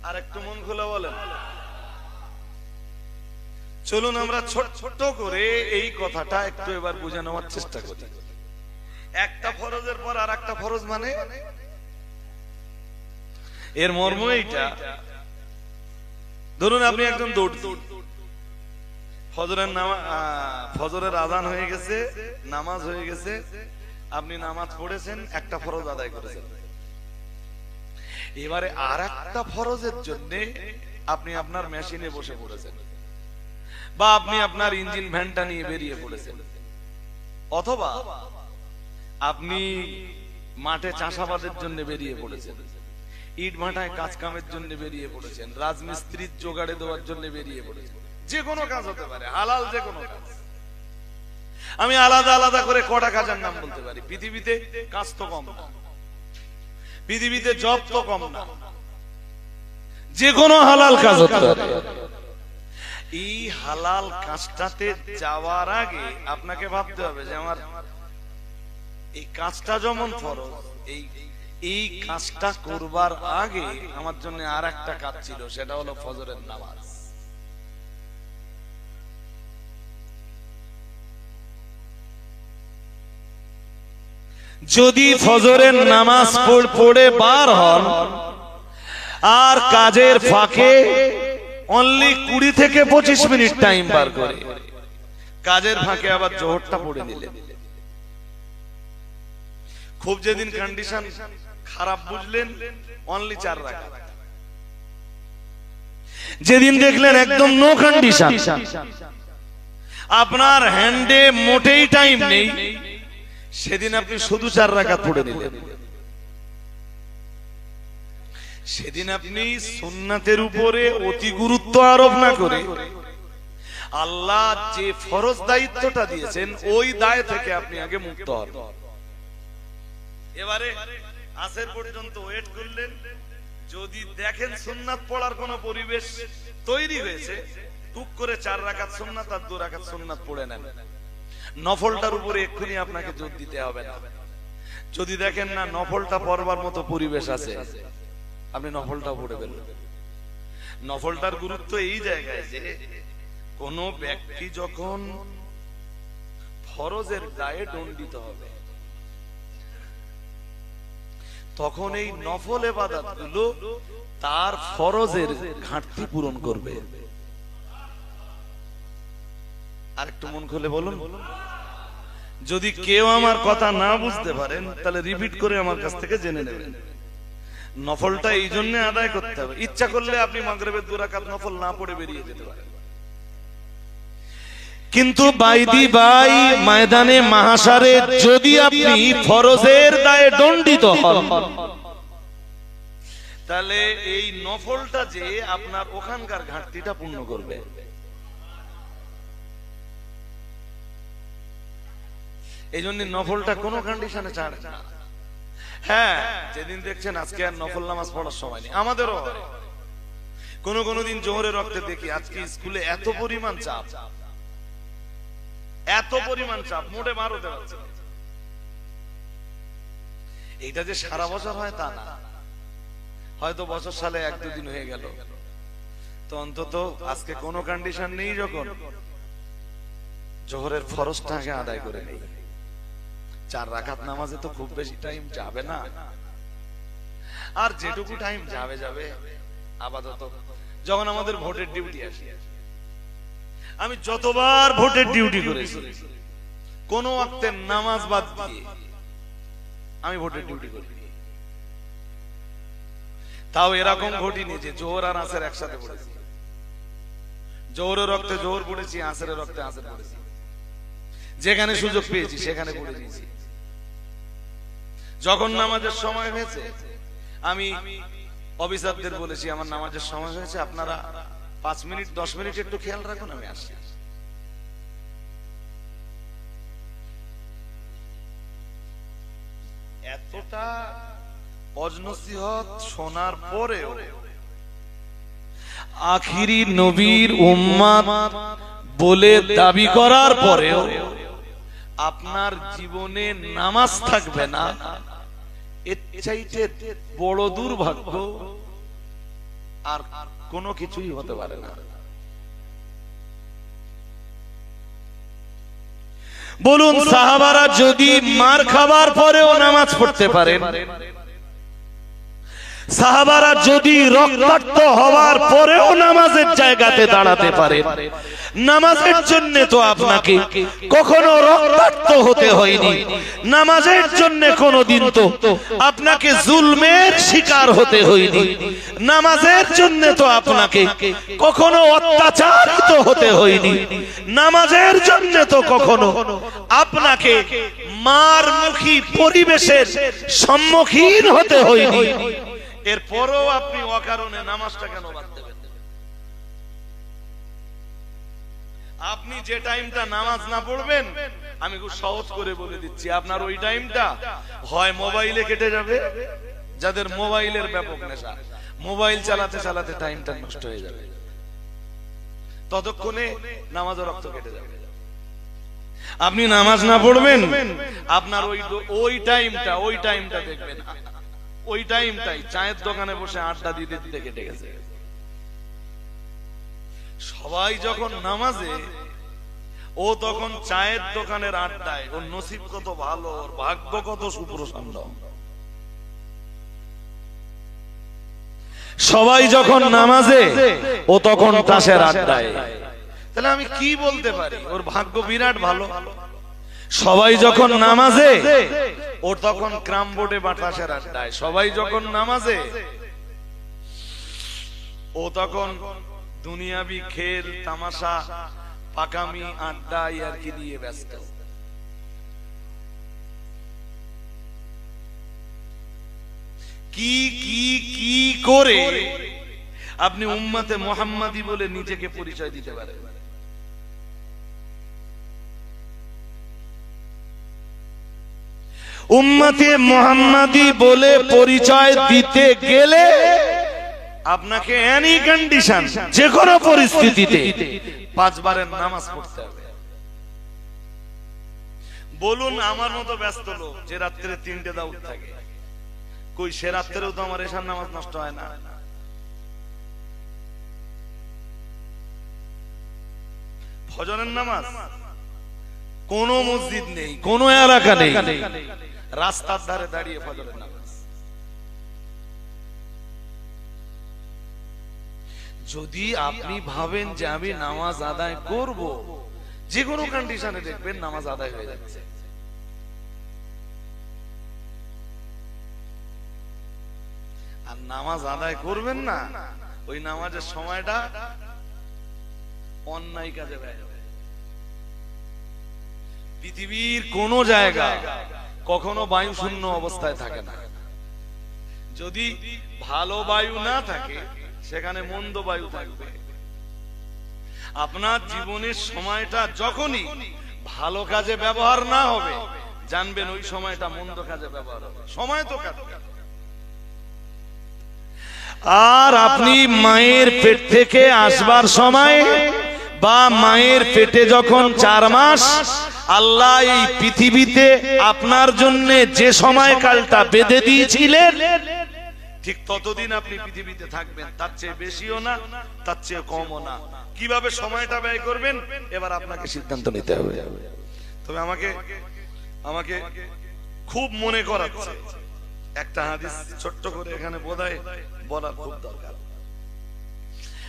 আর একটু মন খুলে বলেন। চলুন আমরা ছোট করে এই কথাটা একটু এবার বুঝে নেওয়ার চেষ্টা করি। একটা ফরজের পর আর একটা ফরজ মানে এর মর্ম এইটা, ধরুন আপনি একজন দৌড়তি, ফজরের আযান হয়ে গেছে, নামাজ হয়ে গেছে, আপনি নামাজ পড়েছেন, একটা ফরজ আদায় করেছেন, এবারে আর একটা ফরজের জন্য আপনি আপনার মেশিনে বসে পড়েছেন, বা আপনি আপনার ইঞ্জিন ভ্যানটা নিয়ে বেরিয়ে পড়েছেন, অথবা আপনি মাঠে চাষাবাদের জন্য বেরিয়ে পড়েছেন, ইট ভাটায় কাজ কামের জন্য বেরিয়ে পড়েছেন, রাজমিস্ত্রির জোগাড়ে দেওয়ার জন্য বেরিয়ে পড়েছেন, যে কোনো কাজ হতে পারে, হালাল যে কোনো কাজ। আমি আলাদা আলাদা করে কটা কাজের নাম বলতে পারি। পৃথিবীতে কাজ তো কম না, পৃথিবীতে জব তো কম না, যে কোনো হালাল কাজ হতে পারে। এই হালাল কাজটাতে যাওয়ার আগে আপনাকে ভাবতে হবে যে আমার এই কাজটা যেমন ফরজ, এই কাজটা করবার আগে আমার জন্য আর একটা কাজ ছিল, সেটা হলো ফজরের নামাজ। যদি ফজরের নামাজ পড়ে বার হন আর কাজের ফাঁকে অনলি 20 থেকে 25 মিনিট টাইম বার করে কাজের ফাঁকে আবার জোহরটা পড়ে দিলেন, খুব যেদিন কন্ডিশন খারাপ বুঝলেন অনলি 4 রাকাত, যেদিন দেখলেন একদম নো কন্ডিশন, আপনার হ্যান্ডে মোটেই টাইম নেই, সেদিন আপনি শুধু 4 রাকাত পড়ে দিলেন। সেদিন আপনি সুন্নাতের উপরে অতি গুরুত্ব আরোপ না করে আল্লাহ যে ফরজ দায়িত্বটা দিয়েছেন ওই দায় থেকে আপনি আগে মুক্ত হন। এবারে আসর পর্যন্ত ওয়েট করলেন, যদি দেখেন সুন্নাত পড়ার কোন পরিবেশ তৈরি হয়েছে, টুক করে 4 রাকাত সুন্নাত আর 2 রাকাত সুন্নাত পড়ে নেন। নফলটার উপরে এক্ষুনি আপনাকে জোর দিতে হবে না। যদি দেখেন না নফলটা পড়বার মতো পরিবেশ আছে, আপনি নফলটা পড়ে ফেলবেন। নফলটার গুরুত্ব এই জায়গায় যে কোন ব্যক্তি যখন ফরজের দায়ে দণ্ডিত হবে তখন এই নফল ইবাদতগুলো তার ফরজের ঘাটতি পূরণ করবে। আরেকটু মন খুলে বলুন। যদি কেউ আমার কথা না বুঝতে পারেন তাহলে রিপিট করে আমার কাছ থেকে জেনে নেবেন। নফলটা এই জন্য আদায় করতে হবে, ইচ্ছা করলে আপনি মাগরিবের 2 রাকাত নফল না পড়ে বেরিয়ে যেতে পারেন, কিন্তু বাইদি বাই ময়দানে মাহশারে যদি আপনি ফরজের দায়ে দণ্ডিত হন তাহলে এই নফলটা যে আপনার ওখানকার ঘাটতিটা পূর্ণ করবে। এই জন্য নফলটা কোনো কন্ডিশনে ছাড়ে না। হ্যাঁ, যেদিন দেখছেন আজকে আর নফল নামাজ পড়ার সময় নেই, আমাদেরও কোন দিন জোহরের রক্তে দেখি আজকে স্কুলে এত পরিমাণ চাপ, মোটে মারো দেওয়াচ্ছে। এইটা যে সারা বছর হয় তা না, হয়তো বছর সালে 1-2 দিন হয়ে গেল, তো অন্তত আজকে কোনো কন্ডিশন নেই যখন জোহরের ফরজটা আগে আদায় করে নেই। 4 রাকাত নামাজে তো খুব বেশি টাইম যাবে না, আর যেটুকু টাইম যাবে আপাতত যখন আমাদের ভোটের ডিউটি আসে, আমি যতবার ভোটের ডিউটি করেছি কোন ওয়াক্তের নামাজ বাদ দিয়ে আমি ভোটের ডিউটি করি, তাও এরকম ঘটিনি যে জোহর আর আসর একসাথে পড়েছি। জোহরের রক্তে জোহর পড়েছি, আসরের রক্তে আসর পড়েছি, যেখানে সুযোগ পেয়েছি সেখানে পড়ে দিয়েছি। যখন নামাজের সময় হয়েছে আমি অফিসারদের বলেছি আমার নামাজের সময় হয়েছে, আপনারা 5 মিনিট 10 মিনিট একটু খেয়াল রাখুন, আমি আসছি। এতটা অজনসিহত শোনার পরেও আখিরি নবীর উম্মত বলে দাবি করার পরেও আপনার জীবনে নামাজ থাকবে না, এর চাইতে বড় দুর্ভাগ্য আর কোনো কিছুই হতে পারে না। বলুন, সাহাবারা যদি মার খাবার পরেও নামাজ পড়তে পারেন, সাহাবারা যদি রক্তাক্ত হওয়ার পরেও নামাজের জায়গাতে দাঁড়াতে পারেন, নামাজের জন্য তো আপনাকে কখনো রক্তাক্ত হতে হয়নি, নামাজের জন্য কোনোদিন তো আপনাকে জুলমের শিকার হতে হয়নি, নামাজের জন্য তো আপনাকে কখনো অত্যাচারিত হতে হয়নি, নামাজের জন্য তো কখনো আপনাকে মারমুখী পরিবেশের সম্মুখীন হতে হয়নি। এরপরও আপনি অকারণে নামাজটা কেন বাদ দেবেন? আপনি যে টাইমটা নামাজ না পড়বেন, আমি খুব সহজ করে বলে দিচ্ছি, আপনার ওই টাইমটা হয় মোবাইলে কেটে যাবে, যাদের মোবাইলের ব্যাপক নেশা, মোবাইল চালাতে চালাতে টাইমটা নষ্ট হয়ে যাবে, ততক্ষণে নামাজের রক্ত কেটে যাবে। আপনি নামাজ না পড়বেন, আপনার ওই টাইমটা দেখবেন, ওই টাইমটাই চায়ের দোকানে বসে আড্ডা দিতে দিতে কেটে গেছে। সবাই যখন নামাজে, ও তখন চায়ের দোকানের আড্ডায়, ওর নসিব কত ভালো, ওর ভাগ্য কত সুপ্রসন্ন। সবাই যখন নামাজে, ও তখন তাসের আড্ডায়। তাহলে আমি কি বলতে পারি? ওর ভাগ্য বিরাট ভালো। সবাই যখন নামাজে, ওর তখন ক্রাম বোর্ডে বাতাসের আড্ডায়। সবাই যখন নামাজে, ও তখন দুনিয়াবি খেল তামাশা পাকামি আড্ডা ইয়ার্কি দিয়ে ব্যস্ত। কি কি কি করে আপনি উম্মতে মুহাম্মাদি বলে নিজেকে পরিচয় দিতে পারেন? উম্মতে মুহাম্মাদি বলে পরিচয় দিতে গেলে আপনাকে এনি কন্ডিশন, যে কোনো পরিস্থিতিতে 5 বারের নামাজ পড়তে হবে। বলুন, আমার মতো ব্যস্ত লোক যে রাত্রে 3টে দাউদ থাকে, কই সে রাত্রেও তো আমার এশার নামাজ নষ্ট হয় না। ফজরের নামাজ কোন মসজিদ নেই, কোন এলাকা নেই, রাস্তার ধারে দাঁড়িয়ে ফজরের নামাজ। যদি আপনি ভাবেন যে আমি নামাজ আদায় করব, যে কোনো কন্ডিশনে দেখবেন নামাজ আদায় হয়ে যাচ্ছে। আর নামাজ আদায় করবেন না, ওই নামাজের সময়টা অন্যায় কাজে ব্যয় হবে। পৃথিবীর কোন জায়গা কখনো বায়ু শূন্য অবস্থায় থাকে না। যদি ভালো বায়ু না থাকে, সেখানে মন্দ বায়ু থাকবে। আপনার জীবনের সময়টা যখনই ভালো কাজে ব্যবহার না হবে, জানবেন ওই সময়টা মন্দ কাজে ব্যবহার হবে। সময় তো কাটবে। আর আপনি মায়ের পেট থেকে আসবার সময় বা মায়ের পেটে যখন 4 মাস আল্লাহ এই পৃথিবীতে আপনার জন্য যে সময়কালটা বেঁধে দিয়েছিলেন, ঠিক ততদিন আপনি পৃথিবীতে থাকবেন, তার চেয়ে বেশিও না, তার চেয়ে কমও না। কিভাবে সময়টা ব্যয় করবেন এবার আপনাকে সিদ্ধান্ত নিতে হবে। তবে আমাকে খুব মনে করাচ্ছে একটা হাদিস ছোট্ট করে এখানে বোধহয় বলার খুব দরকার।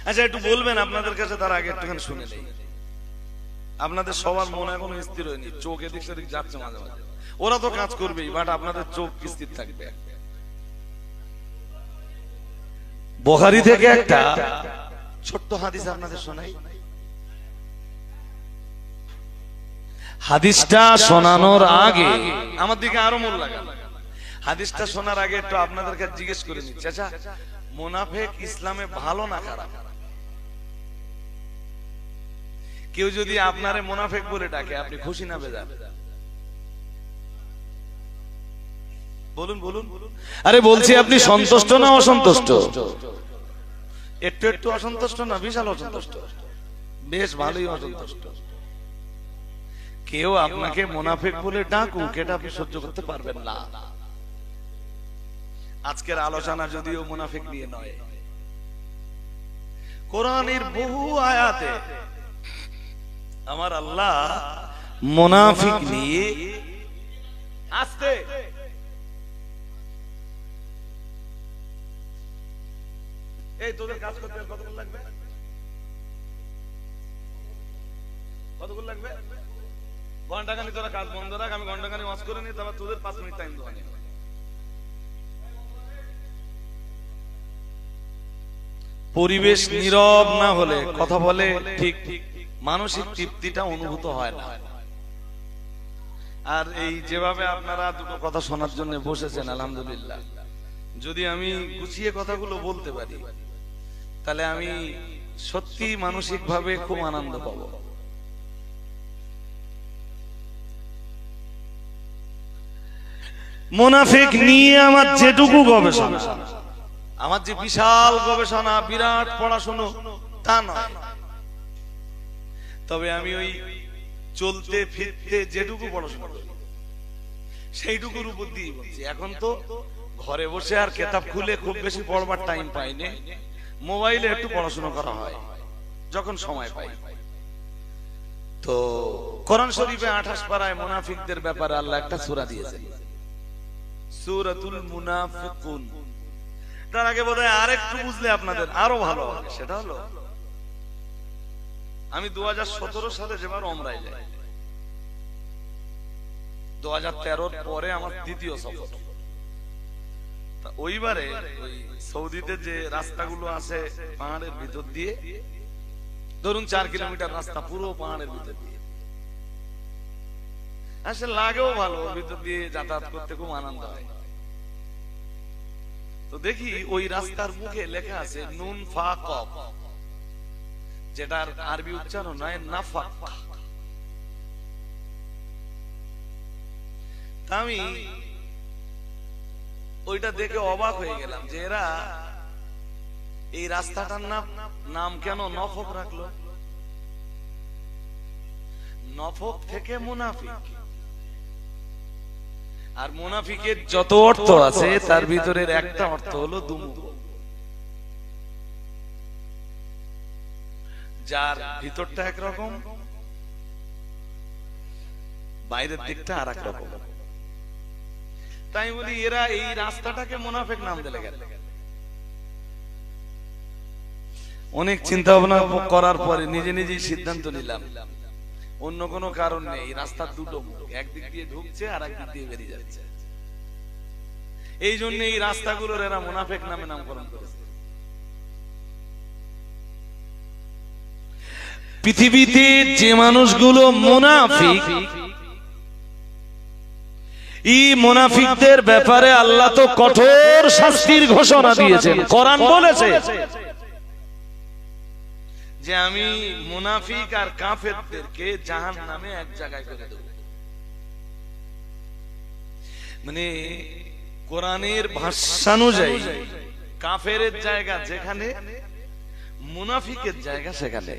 আচ্ছা, একটু বলবেন আপনাদের কাছে, তার আগে একটুখানি শুনে নেই। আপনাদের সবার মন এখনো স্থির হয়নি, চোখ এদিক সেদিক যাচ্ছে মাঝে মাঝে। ওরা তো কাজ করবেই, বাট আপনাদের চোখ স্থির থাকবে। বুখারী থেকে একটা ছোট্ট হাদিস আপনাদের শোনাই। হাদিসটা শোনানোর আগে আমার দিকে আরো মন লাগান। হাদিসটা শোনার আগে একটু আপনাদের কাছে জিজ্ঞেস করে নিচ্ছি, আচ্ছা মুনাফিক ইসলামে ভালো না খারাপ? কেউ যদি আপনারে মুনাফিক বলে ডাকে, আপনি খুশি না বেজার? বলুন বলুন। আরে বলছি, আপনি সন্তুষ্ট না অসন্তুষ্ট? একটু একটু অসন্তুষ্ট না বিশাল অসন্তুষ্ট? বেশ ভালোই অসন্তুষ্ট। কেউ আপনাকে মুনাফিক বলে ডাকুক, এটা আপনি সহ্য করতে পারবেন না। আজকের আলোচনা যদিও মুনাফিক নিয়ে নয়, কোরআনের বহু আয়াতে আমার আল্লাহ মুনাফিক নিয়ে আসতে এই তোদের কাজ করতে কতক্ষণ লাগবে? কতক্ষণ লাগবে? ঘন্টাখানি তোরা কাজ বন্ধ রাখ, আমি ঘন্টাখানি ওয়াজ করে নিই, তারপর তোদের 5 মিনিট টাইম দেবো। পরিবেশ নীরব না হলে কথা বলে ঠিক মানসিক তৃপ্তিটা অনুভূত হয় না। আর এই যেভাবে আপনারা দুটো কথা শোনার জন্য বসেছেন, আলহামদুলিল্লাহ, যদি আমি গুছিয়ে কথাগুলো বলতে পারি, তাহলে আমি সত্যি মানসিক ভাবে খুব আনন্দ পাব। মুনাফিক নিয়ে আমার যেটুকু গবেষণা, আমার যে বিশাল গবেষণা, বিরাট পড়াশোনা তা নয়, তবে আমি ওই চলতে ফিরতে যেটুকু পড়াশোনা করি সেইটুকুর উপর দিয়ে বলছি। এখন তো ঘরে বসে আর কিতাব খুলে খুব বেশি পড়বার টাইম পাইনি, মোবাইলে একটু পড়াশোনা করা হয় যখন সময় পাই। তো কোরআন শরীফে 28 পারায় মুনাফিকদের ব্যাপারে আল্লাহ একটা সূরা দিয়েছেন, সূরাতুল মুনাফিকুন। তার আগে বোধহয় আরেকটু বুঝলে আপনাদের আরো ভালো হবে। সেটা হলো, আমি 2017 সালে যেবার ওমরায় যাই, 2013 পরে আমার দ্বিতীয় সফর। ওইবারে ওই সৌদিতে যে রাস্তাগুলো আছে পাহাড়ের ভিতর দিয়ে, ধরুন 4 কিলোমিটার রাস্তা পুরো পাহাড়ের ভিতর দিয়ে, আসলে লাগেও ভালো, ভিতর দিয়ে যাতায়াত করতে খুব আনন্দ হয়। তো দেখি ওই রাস্তার মুখে লেখা আছে নুন ফা কফ, যেটার আরবি উচ্চারণ নয় নাফাক। আমি ওইটা দেখে অবাক হয়ে গেলাম যে এরা এই রাস্তাটার নাম কেন নফক রাখলো? নফক থেকে মুনাফিক। আর মুনাফিকের যত অর্থ আছে তার ভিতরের একটা অর্থ হলো দুমুখ, যার ভিতরটা একরকম বাইরের দিকটা আর এক রকম। তাই বলি এরা এই রাস্তাটাকে মুনাফিক নাম দিলে গেল। অনেক চিন্তা ভাবনা করার পরে নিজে নিজেই সিদ্ধান্ত নিলাম, অন্য কোনো কারণ নেই, রাস্তার দুটো মুখ, একদিক দিয়ে ঢুকছে আর একদিক দিয়ে বেরিয়ে যাচ্ছে। এই জন্য এই রাস্তাগুলোর এরা মুনাফিক নামে নামকরণ করেছে। পৃথিবীতে যে মানুষগুলো মুনাফিক, এই মুনাফিকদের ব্যাপারে আল্লাহ তো কঠোর শাস্তির ঘোষণা দিয়েছেন। কোরআন বলেছে যে আমি মুনাফিক আর কাফেরদেরকে জাহান্নামে এক জায়গায় করে দেব। মানে কোরআনের ভাষানুযায়ী কাফেরের জায়গা যেখানে, মুনাফিকের জায়গা সেখানে।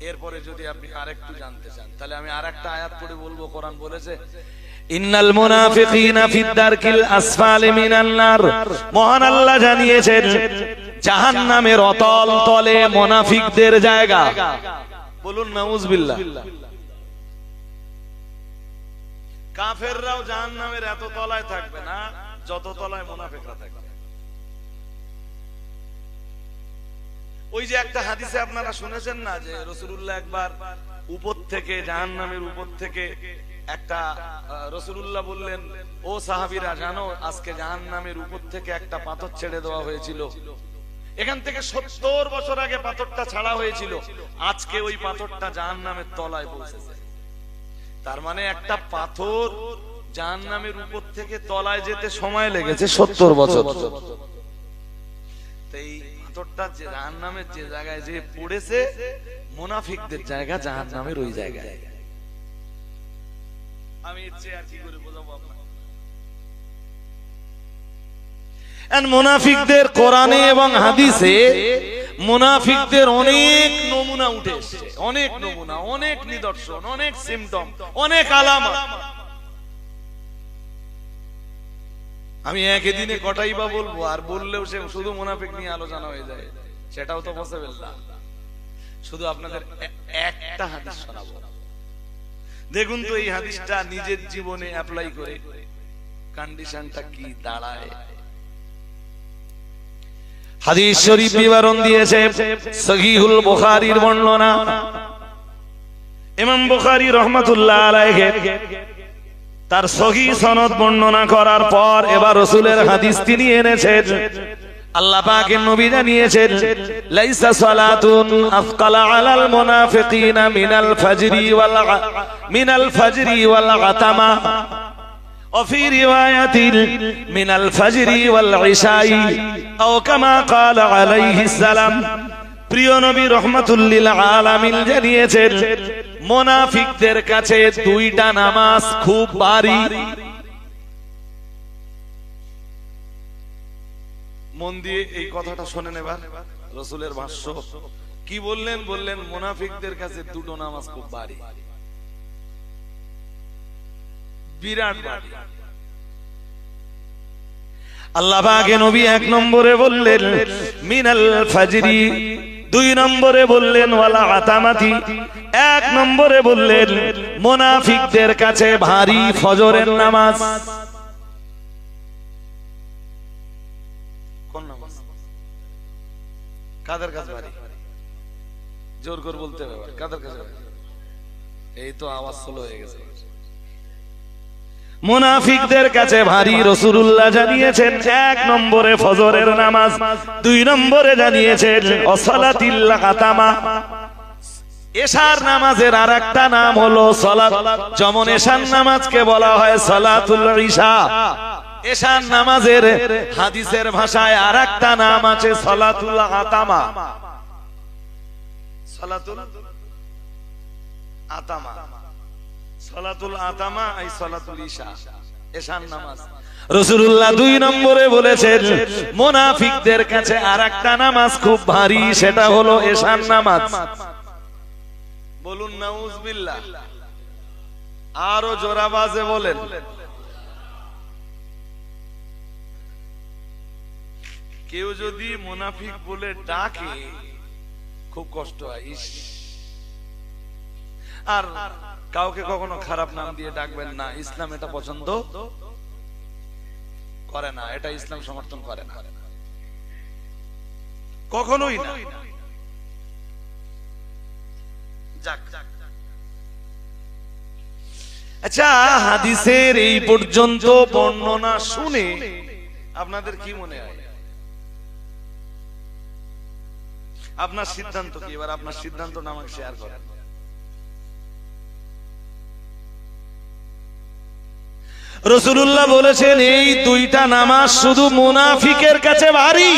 এরপরে যদি আপনি আরেকটু জানতে চান তাহলে আমি আরেকটা আয়াত পড়ে বলবো। কোরআন বলেছে ইন্নাল মুনাফিকিনা ফিদ দারকিল আসফালি মিনান নার। মহান আল্লাহ জানিয়েছেন জাহান্নামের অতল তলে মুনাফিকদের জায়গা। বলুন নাউজুবিল্লাহ। কাফেররাও জাহান্নামের এত তলায় থাকবে না যত তলায় মুনাফিকরা থাকবে। ওই যে একটা হাদিসে আপনারা শুনেছেন না যে রাসূলুল্লাহ একবার উপর থেকে, জাহান্নামের উপর থেকে একটা, রাসূলুল্লাহ বললেন ও সাহাবীরা জানো আজকে জাহান্নামের উপর থেকে একটা পাথর ছেড়ে দেওয়া হয়েছিল। এখান থেকে 70 বছর আগে পাথরটা ছাড়া হয়েছিল, আজকে ওই পাথরটা জাহান্নামের তলায় পৌঁছেছে। তার মানে একটা পাথর জাহান্নামের উপর থেকে তলায় যেতে সময় লেগেছে 70 বছর। এই পাথরটা জাহান্নামের যে জায়গায় যে পড়েছে, মুনাফিকদের জায়গা জাহান্নামের ওই জায়গায়। আমি ইচ্ছে আর কি করে বোঝাবো আপনাকে। মুনাফিকদের কোরআনে এবং হাদিসে মুনাফিকদের অনেক নমুনা উঠে এসেছে, অনেক নমুনা, অনেক নিদর্শন, অনেক সিম্পটম, অনেক আলামত। আমি একই দিনে কটাই বা বলবো, আর বললেও সে শুধু মুনাফিক নিয়ে আলোচনা হয়ে যায়, সেটাও তো পসিবল না। শুধু আপনাদের একটা হাদিস শোনাবো, দেখুন তো এই হাদিসটা নিজের জীবনে অ্যাপ্লাই করে কন্ডিশনটা কি দাঁড়ায়। হাদিস শরীফ বিবরণ দিয়েছে সহিহুল বুখারীর বর্ণনা। ইমাম বুখারী রাহমাতুল্লাহ আলাইহি তার সহিহ সনদ বর্ণনা করার পর এবার রাসূলের হাদিস তিনি এনেছেন। আল্লাহ পাকের নবী জানিয়েছেন লাইসা সালাতুন আফকালা আলাল মুনাফিকিনা মিনাল ফাজরি ওয়াল আতামা وفي رواية من الفجر والعشاء أو كما قال عليه السلام। প্রিয় নবী রাহমাতুল লিল আলামিন জানিয়েছেন মুনাফিকদের কাছে দুইটা নামাজ খুব ভারী। মন দিয়ে এই কথাটা শুনেন এবার। রাসূলের ভাষ্য কি বললেন? বললেন মুনাফিকদের কাছে দুটো নামাজ খুব ভারী, বিরাট ভারী। আল্লাহ পাকের নবী এক নম্বরে বললেন মিনাল ফাজরি, দুই নম্বরে বললেন ওয়ালা আতামাতি, এক নম্বরে বললেন মুনাফিকদের কাছে ভারী ফজরের নামাজ। কোন নামাজ? কাদের কাছে ভারী? জোর করে বলতে হবে। কাদের কাছে? এই তো আওয়াজ স্লো হয়ে গেছে। মুনাফিকদের কাছে ভারী রাসূলুল্লাহ জানিয়েছেন এক নম্বরে ফজরের নামাজ, দুই নম্বরে জানিয়েছেন সালাতিল আতামা। এশার নামাজের আরেকটা নাম হলো সালাত, যেমন এশার নামাজকে বলা হয় সালাতুল ইশা। এশার নামাজের হাদিসের ভাষায় আরেকটা নাম আছে সালাতুল আতামা। সালাতুল আতামা, সালাতুল আতামা আই সালাতুল ইশা, এশার নামাজ। রাসূলুল্লাহ দুই নম্বরে বলেছেন মুনাফিকদের কাছে আরেকটা নামাজ খুব ভারী, সেটা হলো এশার নামাজ। বলুন নাউজুবিল্লাহ। আরো জোরে আওয়াজে বলেন। কেউ যদি মুনাফিক বলে ডাকে খুব কষ্ট হয়। আর কাউকে কখনো খারাপ নাম দিয়ে ডাকবেন না, ইসলাম এটা পছন্দ করে না, এটা ইসলাম সমর্থন করে না, কখনোই না। আচ্ছা, হাদিসের এই পর্যন্ত বর্ণনা শুনে আপনাদের কি মনে হয়? আপনার সিদ্ধান্ত কি? এবার আপনার সিদ্ধান্তটা আমাকে শেয়ার করেন। রাসূলুল্লাহ বলেছেন এই দুইটা নামাজ শুধু মুনাফিকের কাছে ভারী।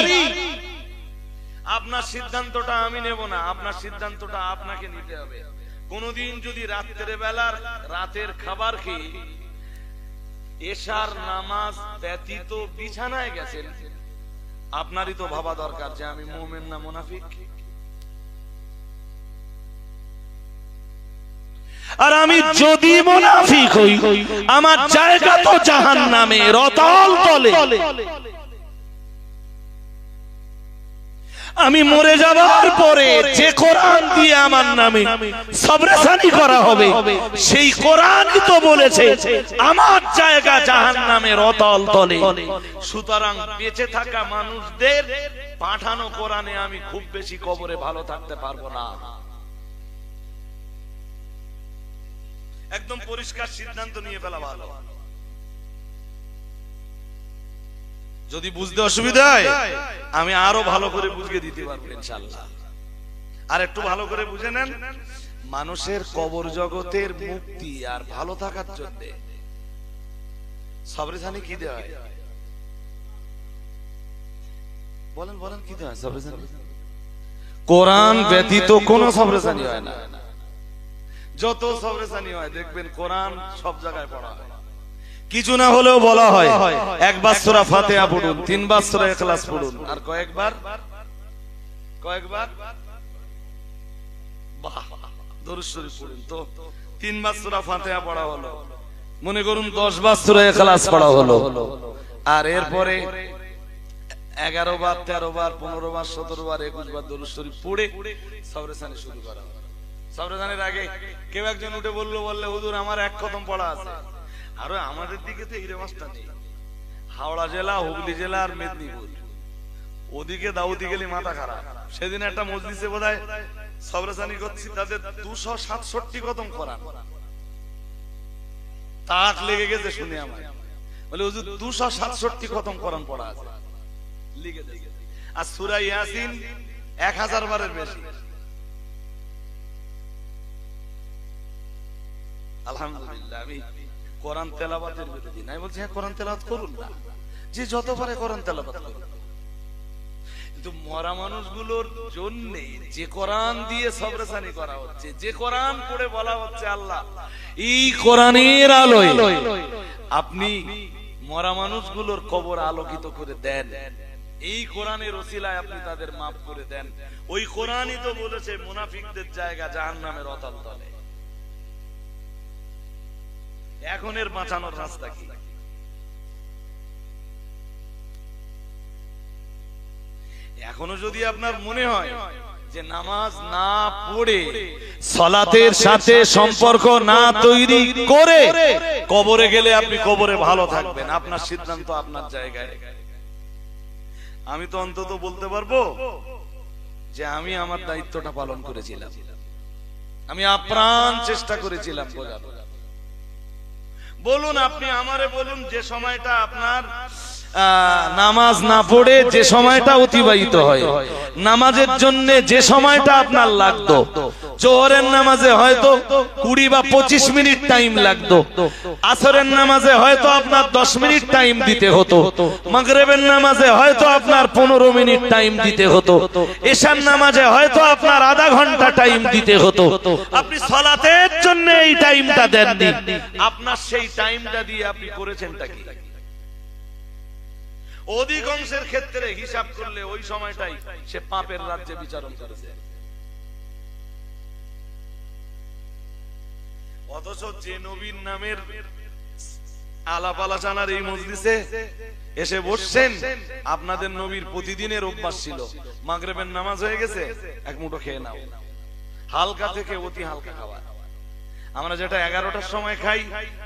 আপনার সিদ্ধান্তটা আমি নেব না, আপনার সিদ্ধান্তটা আপনাকে নিতে হবে। কোনদিন যদি রাতের বেলার রাতের খাবার খেয়ে এশার নামাজ ব্যতীত বিছানায় গেছেন, আপনারই তো ভাবা দরকার যে আমি মুমিন না মুনাফিক। আর আমি যদি মুনাফিক হই, আমার জায়গা তো জাহান্নামে রতাল তলে। আমি মরে যাবার পরে যে কোরআন দিয়ে আমার নামে সবরেসানি করা হবে, সেই কোরআনই তো বলেছে আমার জায়গা জাহান্নামে রতাল তলে। সুতরাং বেঁচে থাকা মানুষদের পাঠানো কোরআনে আমি খুব বেশি কবরে ভালো থাকতে পারবো না। একদম পরিষ্কার সিদ্ধান্ত নিয়ে ফেলা ভালো। যদি বুঝতে অসুবিধা হয় আমি আরো ভালো করে বুঝিয়ে দিতে পারবো ইনশাআল্লাহ। আর একটু ভালো করে বুঝে নেন, মানুষের কবর জগতের মুক্তি আর ভালো থাকার জন্য সবরেসানি কি দেওয়া হয়? বলেন বলেন, কি দেওয়া হয় সবরেসানি? কোরআন ব্যতীত কোনো সবরেসানি হয় না। যত সবরেসানি হয় দেখবেন কোরআন সব জায়গায় পড়া হয়। কিছু না হলেও বলা হয় একবার সূরা ফাতিহা পড়ুন, তিনবার সূরা ইখলাস পড়ুন, আর কয়েকবার দরুদ শরীফ পড়ুন। তো তিনবার সূরা ফাতিহা পড়া হলো, মনে করুন 10 বার সূরা ইখলাস পড়া হলো, আর এরপরে 11 বার 13 বার 15 বার 17 বার 21 বার দরুদ শরীফ পড়ে সবরেসানি শুরু করা হলো। সবরেসানির আগে কেউ একজন উঠে বললে হুজুর আমার এক খতম পড়া আছে। আর আমাদের দিকে তো এই রেওয়াজটা নেই। হাওড়া জেলা, হুগলি জেলা আর মেদিনীপুর, ওদিকে দাউদি গেলি মাথা খারাপ। সেদিন একটা মজলিসে বোধহয় সবরেসানি করছি, তাদের 267 খতম কোরআন। তাক লেগে গেছে শুনে আমার, বলে হুজুর 267 খতম কোরআন পড়া আছে লিখে দেয়। আর সূরা ইয়াসিন 1000 বারের বেশি। আলহামদুলিল্লাহ, আমি কোরআন তেলাওয়াতের বিরোধী নাই, বলছি হ্যাঁ কোরআন তেলাওয়াত করুন না, যে যত পারে কোরআন তেলাওয়াত করুন। কিন্তু মরা মানুষগুলোর জন্য যে কোরআন দিয়ে সবরেসানি করা হচ্ছে, যে কোরআন পড়ে বলা হচ্ছে আল্লাহ এই কোরআনের আলোয় আপনি মরা মানুষগুলোর কবর আলোকিত করে দেন, এই কোরআনের ওসিলায় আপনি তাদের মাফ করে দেন। ওই কোরআনই তো বলেছে মুনাফিকদের জায়গা জাহান্নামের রতাল তলে। এখন এর বাঁচানোর রাস্তা কি? এখনো যদি আপনার মনে হয় যে নামাজ না পড়ে, সালাতের সাথে সম্পর্ক না তৈরি করে কবরে গেলে আপনি কবরে ভালো থাকবেন, আপনার সিদ্ধান্ত আপনার জায়গায়। আমি তো অন্তত বলতে পারবো যে আমি আমার দায়িত্বটা পালন করেছিলাম, আমি আপ্রাণ চেষ্টা করেছিলাম বোঝার। বলুন আপনি আমারে বলুন, যে সময়টা আপনার নামাজ না পড়ে যে সময়টা অতিবাহিত হয়, নামাজের জন্য যে সময়টা আপনার লাগতো, জোহরের নামাজে হয়তো 20 বা 25 মিনিট টাইম লাগতো, আসরের নামাজে হয়তো আপনার 10 মিনিট টাইম দিতে হতো, মাগরিবের নামাজে হয়তো আপনার 15 মিনিট টাইম দিতে হতো, এশার নামাজে হয়তো আপনার আধা ঘন্টা টাইম দিতে হতো। আপনি সালাতের জন্য এই টাইমটা দেননি, আপনার সেই টাইমটা দিয়ে আপনি করেছেনটা কি? অধিকাংশের ক্ষেত্রে হিসাব করলে ওই সময়টাই সে পাপের রাজ্যে বিচারণ করেছে। অথচ যে নবীর নামের আলাপ আলোচনার এই মজলিসে এসে বসছেন, আপনাদের নবীর প্রতিদিনের অভ্যাস ছিল মাগরিবের নামাজ হয়ে গেছে এক মুঠো খেয়ে নাও, হালকা থেকে অতি হালকা খাওয়া। আমরা যেটা 11টার সময় খাই,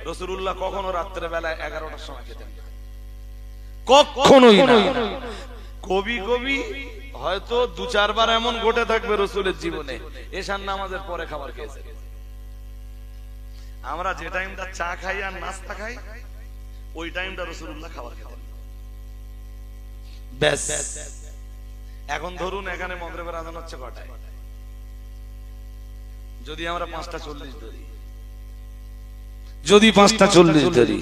রাসূলুল্লাহ কখনো রাত্রে বেলা 11টার সময় খেতেন না, কখনোই না। কবি কবি হয়তো 2-4 বার এমন ঘটে থাকবে রাসূলের জীবনে এশার নামাজের পরে খাবার খেয়েছে। আমরা যে টাইমটা চা খাই আর নাস্তা খাই, ওই টাইমটা রাসূলুল্লাহ খাবার খেতেন। ব্যাস। এখন ধরুন এখানে মাগরিবের আযান হচ্ছে কটায়? যদি আমরা 5:40 ধরি, যদি 5:40 ধরি,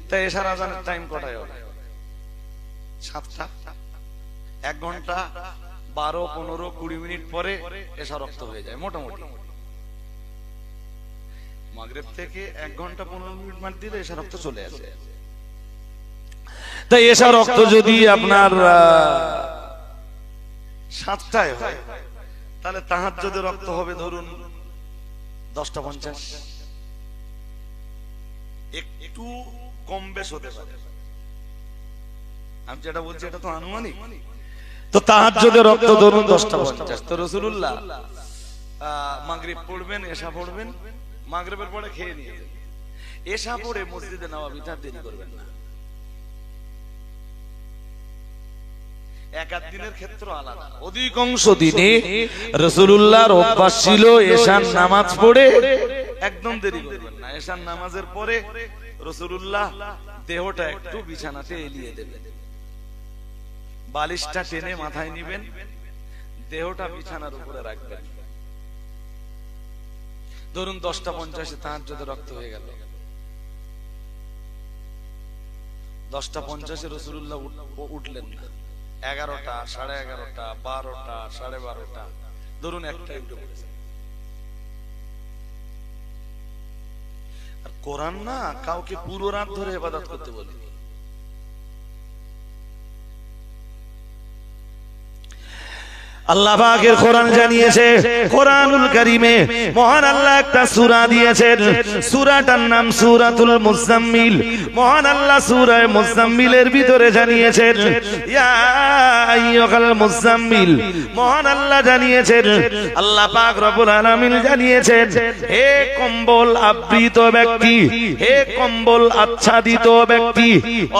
তাই এশার আযানের টাইম কটায় হবে? 7টা। 1 ঘন্টা 12, 15, 20 মিনিট পরে এশা রক্ত হয়ে যায় মোটামুটি। মাগরিব থেকে 1 ঘন্টা 15 মিনিট মার দিলে এশা রক্ত চলে আসে। তাই এশা রক্ত যদি আপনার 7টায় হয়, তাহলে তাহাজ্জুদের রক্ত হবে ধরুন 10:50। একটু কম বেশ হতে পারে, আমি যেটা বলছি এটা তো আনুমানিক। তো তাহাজ্জুদের রক্ত ধরুন 10:50। তো রাসূলুল্লাহ মাগরিব পড়বেন, এশা পড়বেন, মাগরিবের পরে খেয়ে নিয়েছেন, এশা পড়ে মসজিদে নববীতে দেরি করবেন না। এক দিনের ক্ষেত্র আলাদা। অধিকাংশ দিনে রাসূলুল্লাহর অভ্যাস ছিল এশার নামাজ পড়ে একদম দেরি করবেন না। এশার নামাজের পরে রাসূলুল্লাহ দেহটা একটু বিছানাতে এলিয়ে দেবেন, বালিশটা টেনে মাথায় নিবেন, দেহটা বিছানার উপরে রাখবেন। ধরুন 10:50 তাহাজ্জুদের রক্ত হয়ে গেল, 10:50 রাসূলুল্লাহ উঠলেন না, 11টা, 11:30, 12টা, 12:30, ধরুন একটা উঠে পড়েছে। আর কোরআন না কাউকে পুরো রাত ধরে ইবাদত করতে বলে। আল্লাহ পাকের কোরআন জানিয়েছে, কোরআনুল কারীমে মহান আল্লাহ একটা সূরা দিয়েছেন, সূরাটার নাম সূরাতুল মুজাম্মিল। মহান আল্লাহ সূরা মুজাম্মিলের ভিতরে জানিয়েছেন, ইয়া আইয়ুহাল মুজাম্মিল। মহান আল্লাহ জানিয়েছেন, আল্লাহ পাক রব্বুল আলামিন জানিয়েছেন, হে কম্বল আবৃত ব্যক্তি, হে কম্বল আচ্ছাদিত ব্যক্তি,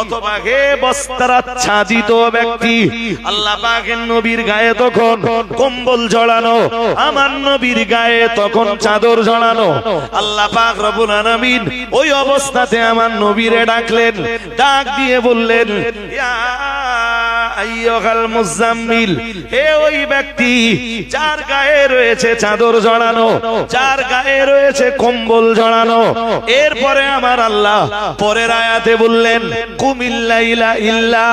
অথবা হে বস্ত্র আচ্ছাদিত ব্যক্তি। আল্লাহ পাকের নবীর গায়ে তখন কম্বল জড়ানো, আমার নবীর গায়ে তখন চাদর জড়ানো। আল্লাহ পাক রব্বুল আলামিন ওই অবস্থাতে আমার নবীরে ডাকলেন, ডাক দিয়ে বললেন, ইয়া আইয়ুহাল মুজাম্মিল, হে ওই ব্যক্তি যার গায়ে রয়েছে চাদর জড়ানো, যার গায়ে রয়েছে কম্বল জড়ানো। এরপরে আমার আল্লাহ পরের আয়াতে বললেন, কুমিল লাইলা ইল্লা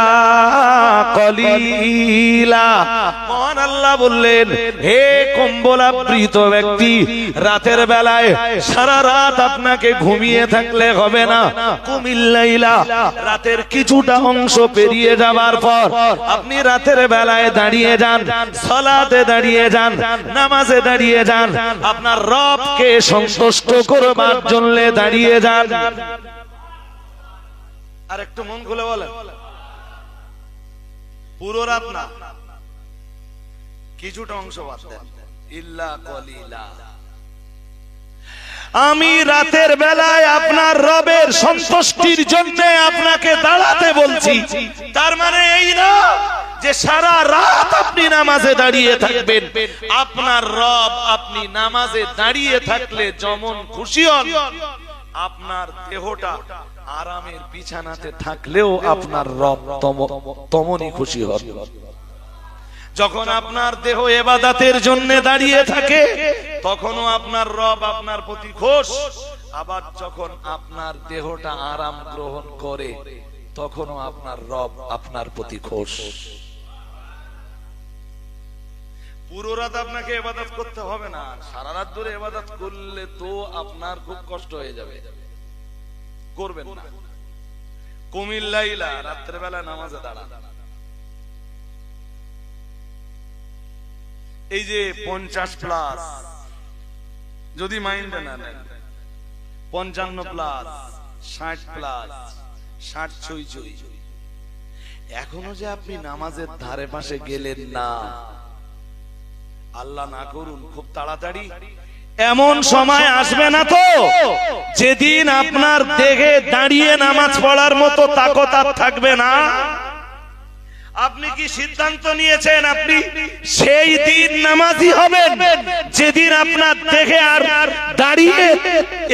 কলিলা। মহান আল্লাহ বললেন, হে কম্বল আবৃত ব্যক্তি, রাতের বেলায় সারা রাত আপনাকে ঘুমিয়ে থাকলে হবে না। কুমিল লাইলা, রাতের কিছুটা অংশ পেরিয়ে যাবার পর আপনি রাতের বেলায় দাঁড়িয়ে যান, সালাতে দাঁড়িয়ে যান, নামাজে দাঁড়িয়ে যান, আপনার রবকে সন্তুষ্ট করবার জন্য দাঁড়িয়ে যান। আর একটু মন খুলে বলেন, পুরো রাত না, কিছুটা অংশ বাদ দেন, ইল্লা কলিলা। আমি রাতের বেলায় আপনার রবের সন্তুষ্টির জন্য আপনাকে দাঁড়াতে বলছি। তার মানে এই না যে সারা রাত আপনি নামাজে দাঁড়িয়ে থাকবেন। আপনার রব আপনি নামাজে দাঁড়িয়ে থাকলে যেমন খুশি হন, আপনার দেহটা আরামের বিছানাতে থাকলেও আপনার রব তেমনই খুশি হন। যখন আপনার দেহ ইবাদতের জন্য দাঁড়িয়ে থাকে তখনও আপনার রব আপনার প্রতি খুশ, আবার যখন আপনার দেহটা আরাম গ্রহণ করে তখনও আপনার রব আপনার প্রতি খুশ। পুরো রাত আপনাকে ইবাদত করতে হবে না, সারা রাত ধরে ইবাদত করলে তো আপনার খুব কষ্ট হয়ে যাবে, করবেন না। কুমিল লাইলা, রাতের বেলা নামাজে দাঁড়ান। এই যে 50+ যদি মাইন্ডে না নেন, 55+, 60+, 60 ছুঁই ছুঁই, এখনো যে আপনি নামাজের ধারে পাশে গেলেন না, আল্লাহ না করুন খুব তাড়াতাড়ি এমন সময় আসবে না তো যেদিন আপনার দেহে দাঁড়িয়ে নামাজ পড়ার মতো তাকত আর থাকবে না? আপনি কি সিদ্ধান্ত নিয়েছেন আপনি সেই দিন নামাজি হবেন যেদিন আপনার দেহে আর দাঁড়িয়ে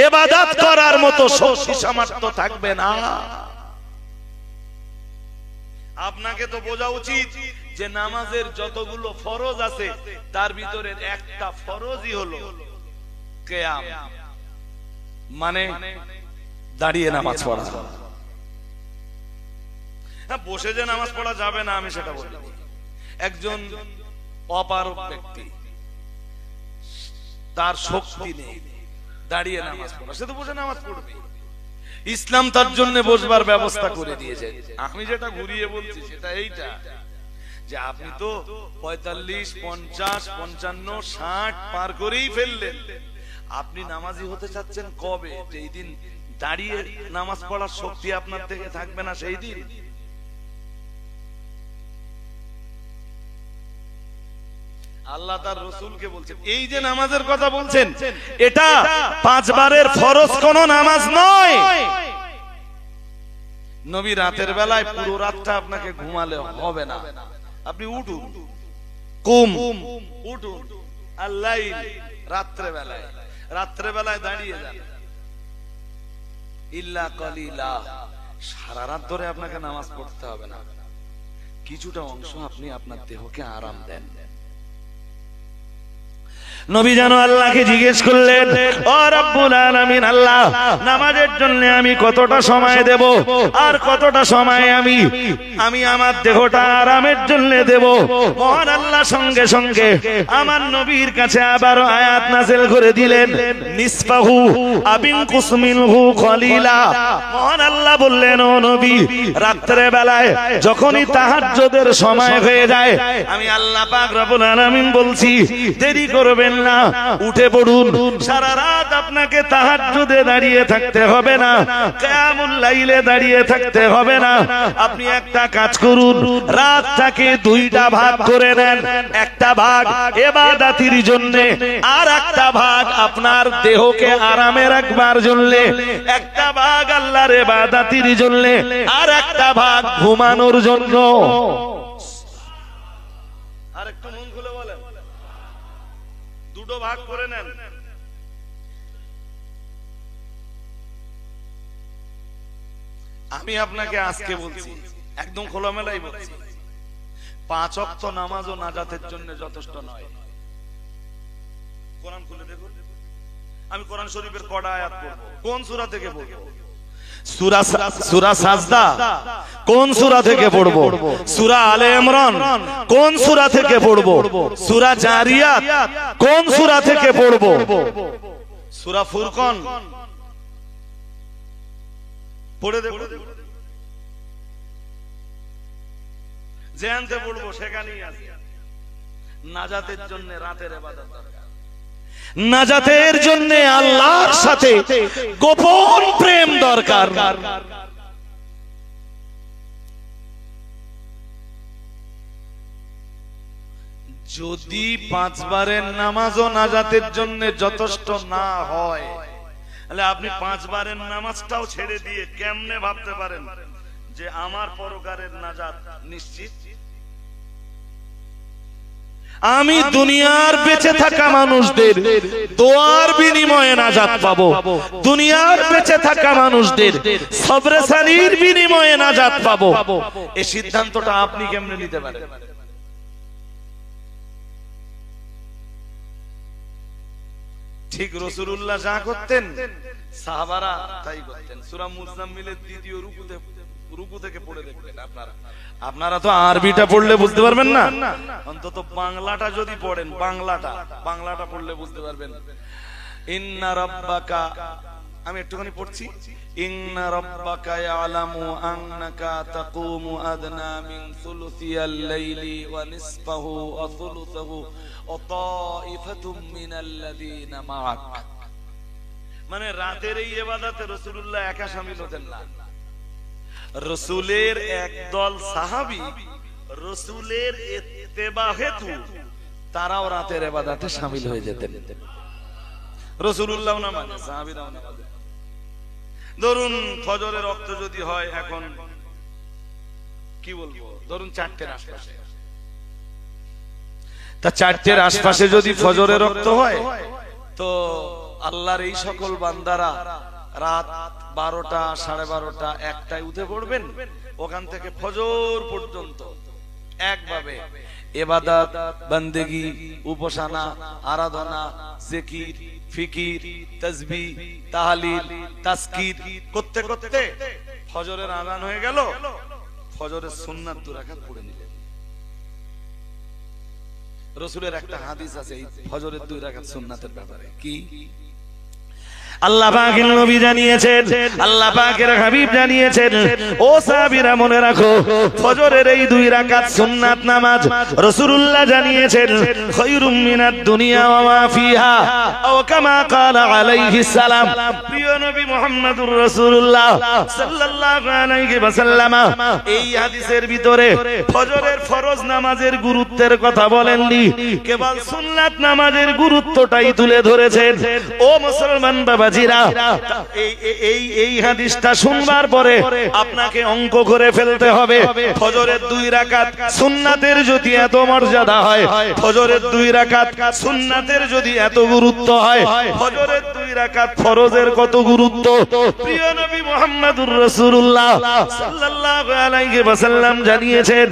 ইবাদত করার মতো শক্তি সামর্থ্য থাকবে না? আপনাকে তো বোঝা উচিত যে নামাজের যতগুলো ফরজ আছে তার ভিতরে একটা ফরজই হলো কিয়াম, মানে দাঁড়িয়ে নামাজ পড়া। বসে যে নামাজ পড়া যাবে না আমি সেটা বলি। একজন অপারক ব্যক্তি, তার শক্তি নেই দাঁড়িয়ে নামাজ পড়া, সে তো বসে নামাজ পড়বে। ইসলাম তার জন্য বসবার ব্যবস্থা করে দিয়েছে। আমি যেটা ঘুরিয়ে বলছি সেটা এইটা যে আপনি তো 45, 50, 55, 60 পার করেই ফেললেন। আপনি নামাজি হতে চাচ্ছেন কবে? যেই দিন দাঁড়িয়ে নামাজ পড়ার শক্তি আপনার থেকে থাকবে না সেই দিন। আল্লাহ তার রাসূলকে বলছেন, এই যে নামাজের কথা বলছেন এটা 5 বারের ফরজ কোন নামাজ নয়। নবী রাতের বেলায় পুরো রাতটা আপনাকে ঘুমালে হবে না। আপনি উঠুন, কুম উঠুন, আল্লাইল রাত্রে বেলায় দাঁড়িয়ে যান। ইল্লা কলিলা, সারা রাত ধরে আপনাকে নামাজ পড়তে হবে না, কিছুটা অংশ আপনি আপনার দেহকে আরাম দেন। নবী যেন আল্লাহকে জিজ্ঞেস করলেন, ও রব্বুল আলামিন, আল্লাহ নামাজের জন্য আমি কতটা সময় দেব আর কতটা সময় আমি আমার দেহটা আরামের জন্য দেব? মহান আল্লাহ সঙ্গে সঙ্গে আমার নবীর কাছে আবারও আয়াত নাযিল করে দিলেন, নিসফাহু আবিনকুস মিনহু কলিলা। মহান আল্লাহ বললেন, ও নবী, রাত্রে বেলায় যখনই তাহাজ্জুদের সময় হয়ে যায় আমি আল্লাহ পাক রব্বুল আলামিন বলছি দেরি করবেন না, উঠে পড়ুন। সারা রাত আপনাকে তাহাজ্জুদে দাঁড়িয়ে থাকতে হবে না, কিয়ামুল লাইলে দাঁড়িয়ে থাকতে হবে না। আপনি একটা কাজ করুন, রাতটাকে 2টা ভাগ করে নেন। একটা ভাগ ইবাদতের জন্য আর একটা ভাগ আপনার দেহকে আরামে রাখবার জন্য। একটা ভাগ আল্লাহর ইবাদতের জন্য আর একটা ভাগ ঘুমানোর জন্য। আর একটু মন খুলে বলেন, দুটো ভাগ করে নেন। আমি আপনাকে আজকে বলছি, একদম খোলামেলাই বলছি, 5 ওয়াক্ত নামাজও নাজাতের জন্য যথেষ্ট নয়। কোরআন খুলে দেখুন, আমি কোরআন শরীফের কটা আয়াত পড়ব। কোন সূরা থেকে পড়ব? সূরা সাজদা কোন সূরা থেকে পড়ব? সূরা আলে ইমরান কোন সূরা থেকে পড়ব? সূরা জারিয়াত কোন সূরা থেকে পড়ব? সূরা ফুরকান পড়ে দেখুন, যেখানে পড়ব সেখানেই আছে। নাজাতের জন্য রাতের ইবাদত দরকার, নাজাতের জন্য আল্লাহর সাথে গোপন প্রেম দরকার। যদি 5 বারের নামাজও নাজাতের জন্য যথেষ্ট না হয় তাহলে আপনি 5 বারের নামাজটাও ছেড়ে দিয়ে কেমনে ভাবতে পারেন যে আমার পরকালের নাজাত নিশ্চিত? আমি দুনিয়ার বেঁচে থাকা মানুষদের দোয়ার বিনিময়ে নাজাত পাবো, দুনিয়ার বেঁচে থাকা মানুষদের সবরে সানির বিনিময়ে নাজাত পাবো, এই সিদ্ধান্তটা আপনি কেমনে নিতে পারেন? ঠিক রাসূলুল্লাহ যা করতেন সাহাবারা তাই করতেন। সূরা মুজাম্মিলের 2য় রুকু থেকে পড়ে দেখবেন। আপনারা তো আরবিটা পড়লে বুঝতে পারবেন না, অন্তত বাংলাটা যদি পড়েন, বাংলাটা পড়লে বুঝতে পারবেন। ইন্না রাব্বাকা, আমি একটুখানি পড়ছি। ইন্না রাব্বাকা ইয়ালামু আন্নাকা তাকুমু আদনা মিন সুলুসিয়াল লাইলি ওয়া নিসফাহু ওয়া সুলুসাহু ওয়া তাইফাতুম মিনাল্লাযিনা মা'আক। মানে রাতের এই ইবাদতে রাসূলুল্লাহ একা শামিল হতেন না, রাসূলের একদল সাহাবী রাসূলের ইত্তেবা হেতু তারাও রাতের ইবাদতে শামিল হয়ে যেতেন। রাসূলুল্লাহ না মানে সাহাবীরাও না মানে। ধরুন ফজরের রক্ত যদি হয় এখন কি বলবো, ধরুন 4টের আশপাশে, তা 4টের আশপাশে যদি ফজরের রক্ত হয় তো আল্লাহর এই সকল বান্দারা রাত 12টা, 12:30, 1টায় উঠে পড়বেন, ওখান থেকে ফজর পর্যন্ত একভাবে ইবাদত, বান্দেগি, উপাসনা, আরাধনা, জিকির, ফিকির, তাসবিহ, তাহলিল, তাজকির করতে করতে ফজরের আযান হয়ে গেল, ফজরের সুন্নাত 2 রাকাত পড়ে নিলেন। রাসূলের একটা হাদিস আছে এই ফজরের 2 রাকাত সুন্নাতের ব্যাপারে, কি আল্লাহ পাকের নবী জানিয়েছেন, আল্লাহ পাকের হাবিব জানিয়েছেন, ও সাহাবীরা মনে রাখো ফজরের এই 2 রাকাত সুন্নাত নামাজ রাসূলুল্লাহ জানিয়েছেন খায়রুম মিনাদ দুনিয়া ওয়া মা ফিহা, ও কামা ক্বালা আলাইহিস সালাম। প্রিয় নবী মুহাম্মদুর রাসূলুল্লাহ সাল্লাল্লাহু আলাইহি ওয়াসাল্লাম এই হাদিসের ভিতরে ফজরের ফরজ নামাজের গুরুত্বের কথা বলেননি, কেবল সুন্নাত নামাজের গুরুত্বটাই তুলে ধরেছেন। ও মুসলমান বাবা, এই হাদিসটা শুনবার পরে আপনাকে অঙ্ক করে ফেলতে হবে। ফজরের 2 রাকাত সুন্নাতের যদি এত মর্যাদা হয়, ফজরের 2 রাকাত সুন্নাতের যদি এত গুরুত্ব হয়, ফজরের 2 রাকাত ফরজের কত গুরুত্ব। প্রিয় নবী মুহাম্মদুর রাসূলুল্লাহ সাল্লাল্লাহু আলাইহি ওয়াসাল্লাম জানিয়েছেন,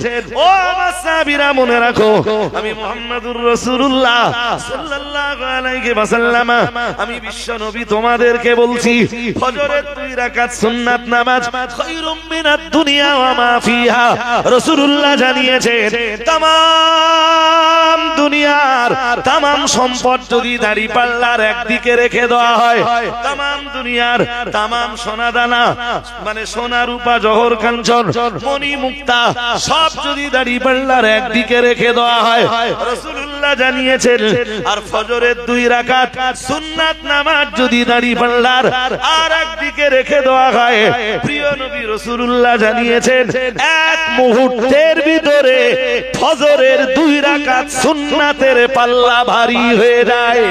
ও আমার সাহাবীরা মনে রাখো আমি মুহাম্মদুর রাসূলুল্লাহ সাল্লাল্লাহু আলাইহি ওয়াসাল্লাম আমি বিশ্ব নবী তোমাদেরকে বলছি ফজরের 2 রাকাত সুন্নাত নামাজ খায়রুম মিনাদ দুনিয়া ওয়া মা ফিহা। রাসূলুল্লাহ জানিয়েছেন तमाम দুনিয়ার तमाम সম্পদ যদি দাঁড়িপাল্লার একদিকে রেখে দেওয়া হয়, तमाम দুনিয়ার तमाम সোনা দানা মানে সোনা রূপা জহর কাঞ্চন মণি মুক্তা সব যদি দাঁড়িপাল্লার একদিকে রেখে দেওয়া হয়, রাসূলুল্লাহ জানিয়েছেন আর ফজরের 2 রাকাত সুন্নাত নামাজ যদি দাঁড়িপাল্লার আর একদিকে রেখে দেওয়া হয়, প্রিয় নবী রাসূলুল্লাহ জানিয়েছেন এক মুহূর্তের ভিতরে ফজরের 2 রাকাত সুন্নাতের পাল্লা ভারী হয়ে যায়।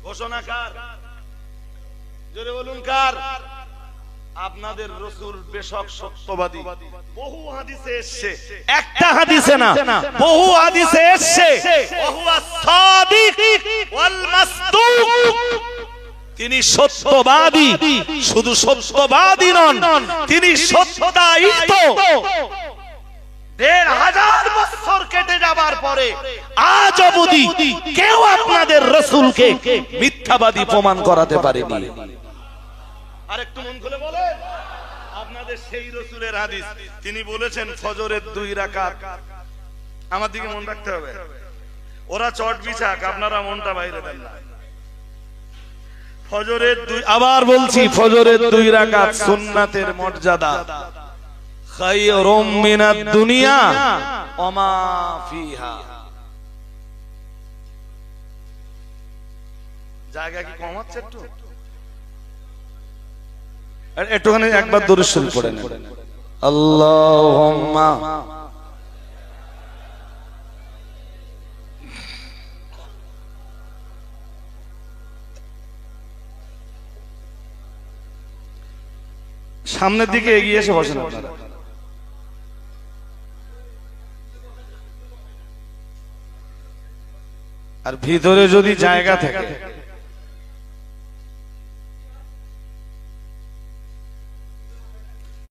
ঘোষণা কার? জোরে বলুন কার? আপনাদের রাসূল বেশক সত্যবাদী। বহু হাদিসে এসেছে, একটা হাদিসে না বহু হাদিসে এসেছে ওহুয়া সাদিক ওয়াল মাসদুক, তিনি সত্যবাদী, শুধু সত্যবাদী নন তিনি সত্যায়িত। ১৫০০ বছর কেটে যাবার পরে আজ অবধি কেউ আপনাদের রাসূলকে মিথ্যাবাদী প্রমাণ করাতে পারেনি। আরেকটু মন খুলে বলেন, আপনাদের সেই রাসূলের হাদিস, তিনি বলেছেন ফজরের 2 রাকাত। আমার দিকে মন রাখতে হবে, ওরা চট বিছাক, আপনারা মনটা বাইরে দেন না। ফজরের 2, আবার বলছি ফজরের 2 রাকাত সুন্নাতের মর্যাদা খায়রুম মিনাদ দুনিয়া ওয়া মা ফিহা। জায়গা কি কম হচ্ছে একটু? একটুখানি একবার দরুদ শরীফ পড়ে নেন, আল্লাহুম্মা সামনের দিকে এগিয়ে এসে বসেন আপনারা। আর ভিতরে যদি জায়গা থাকে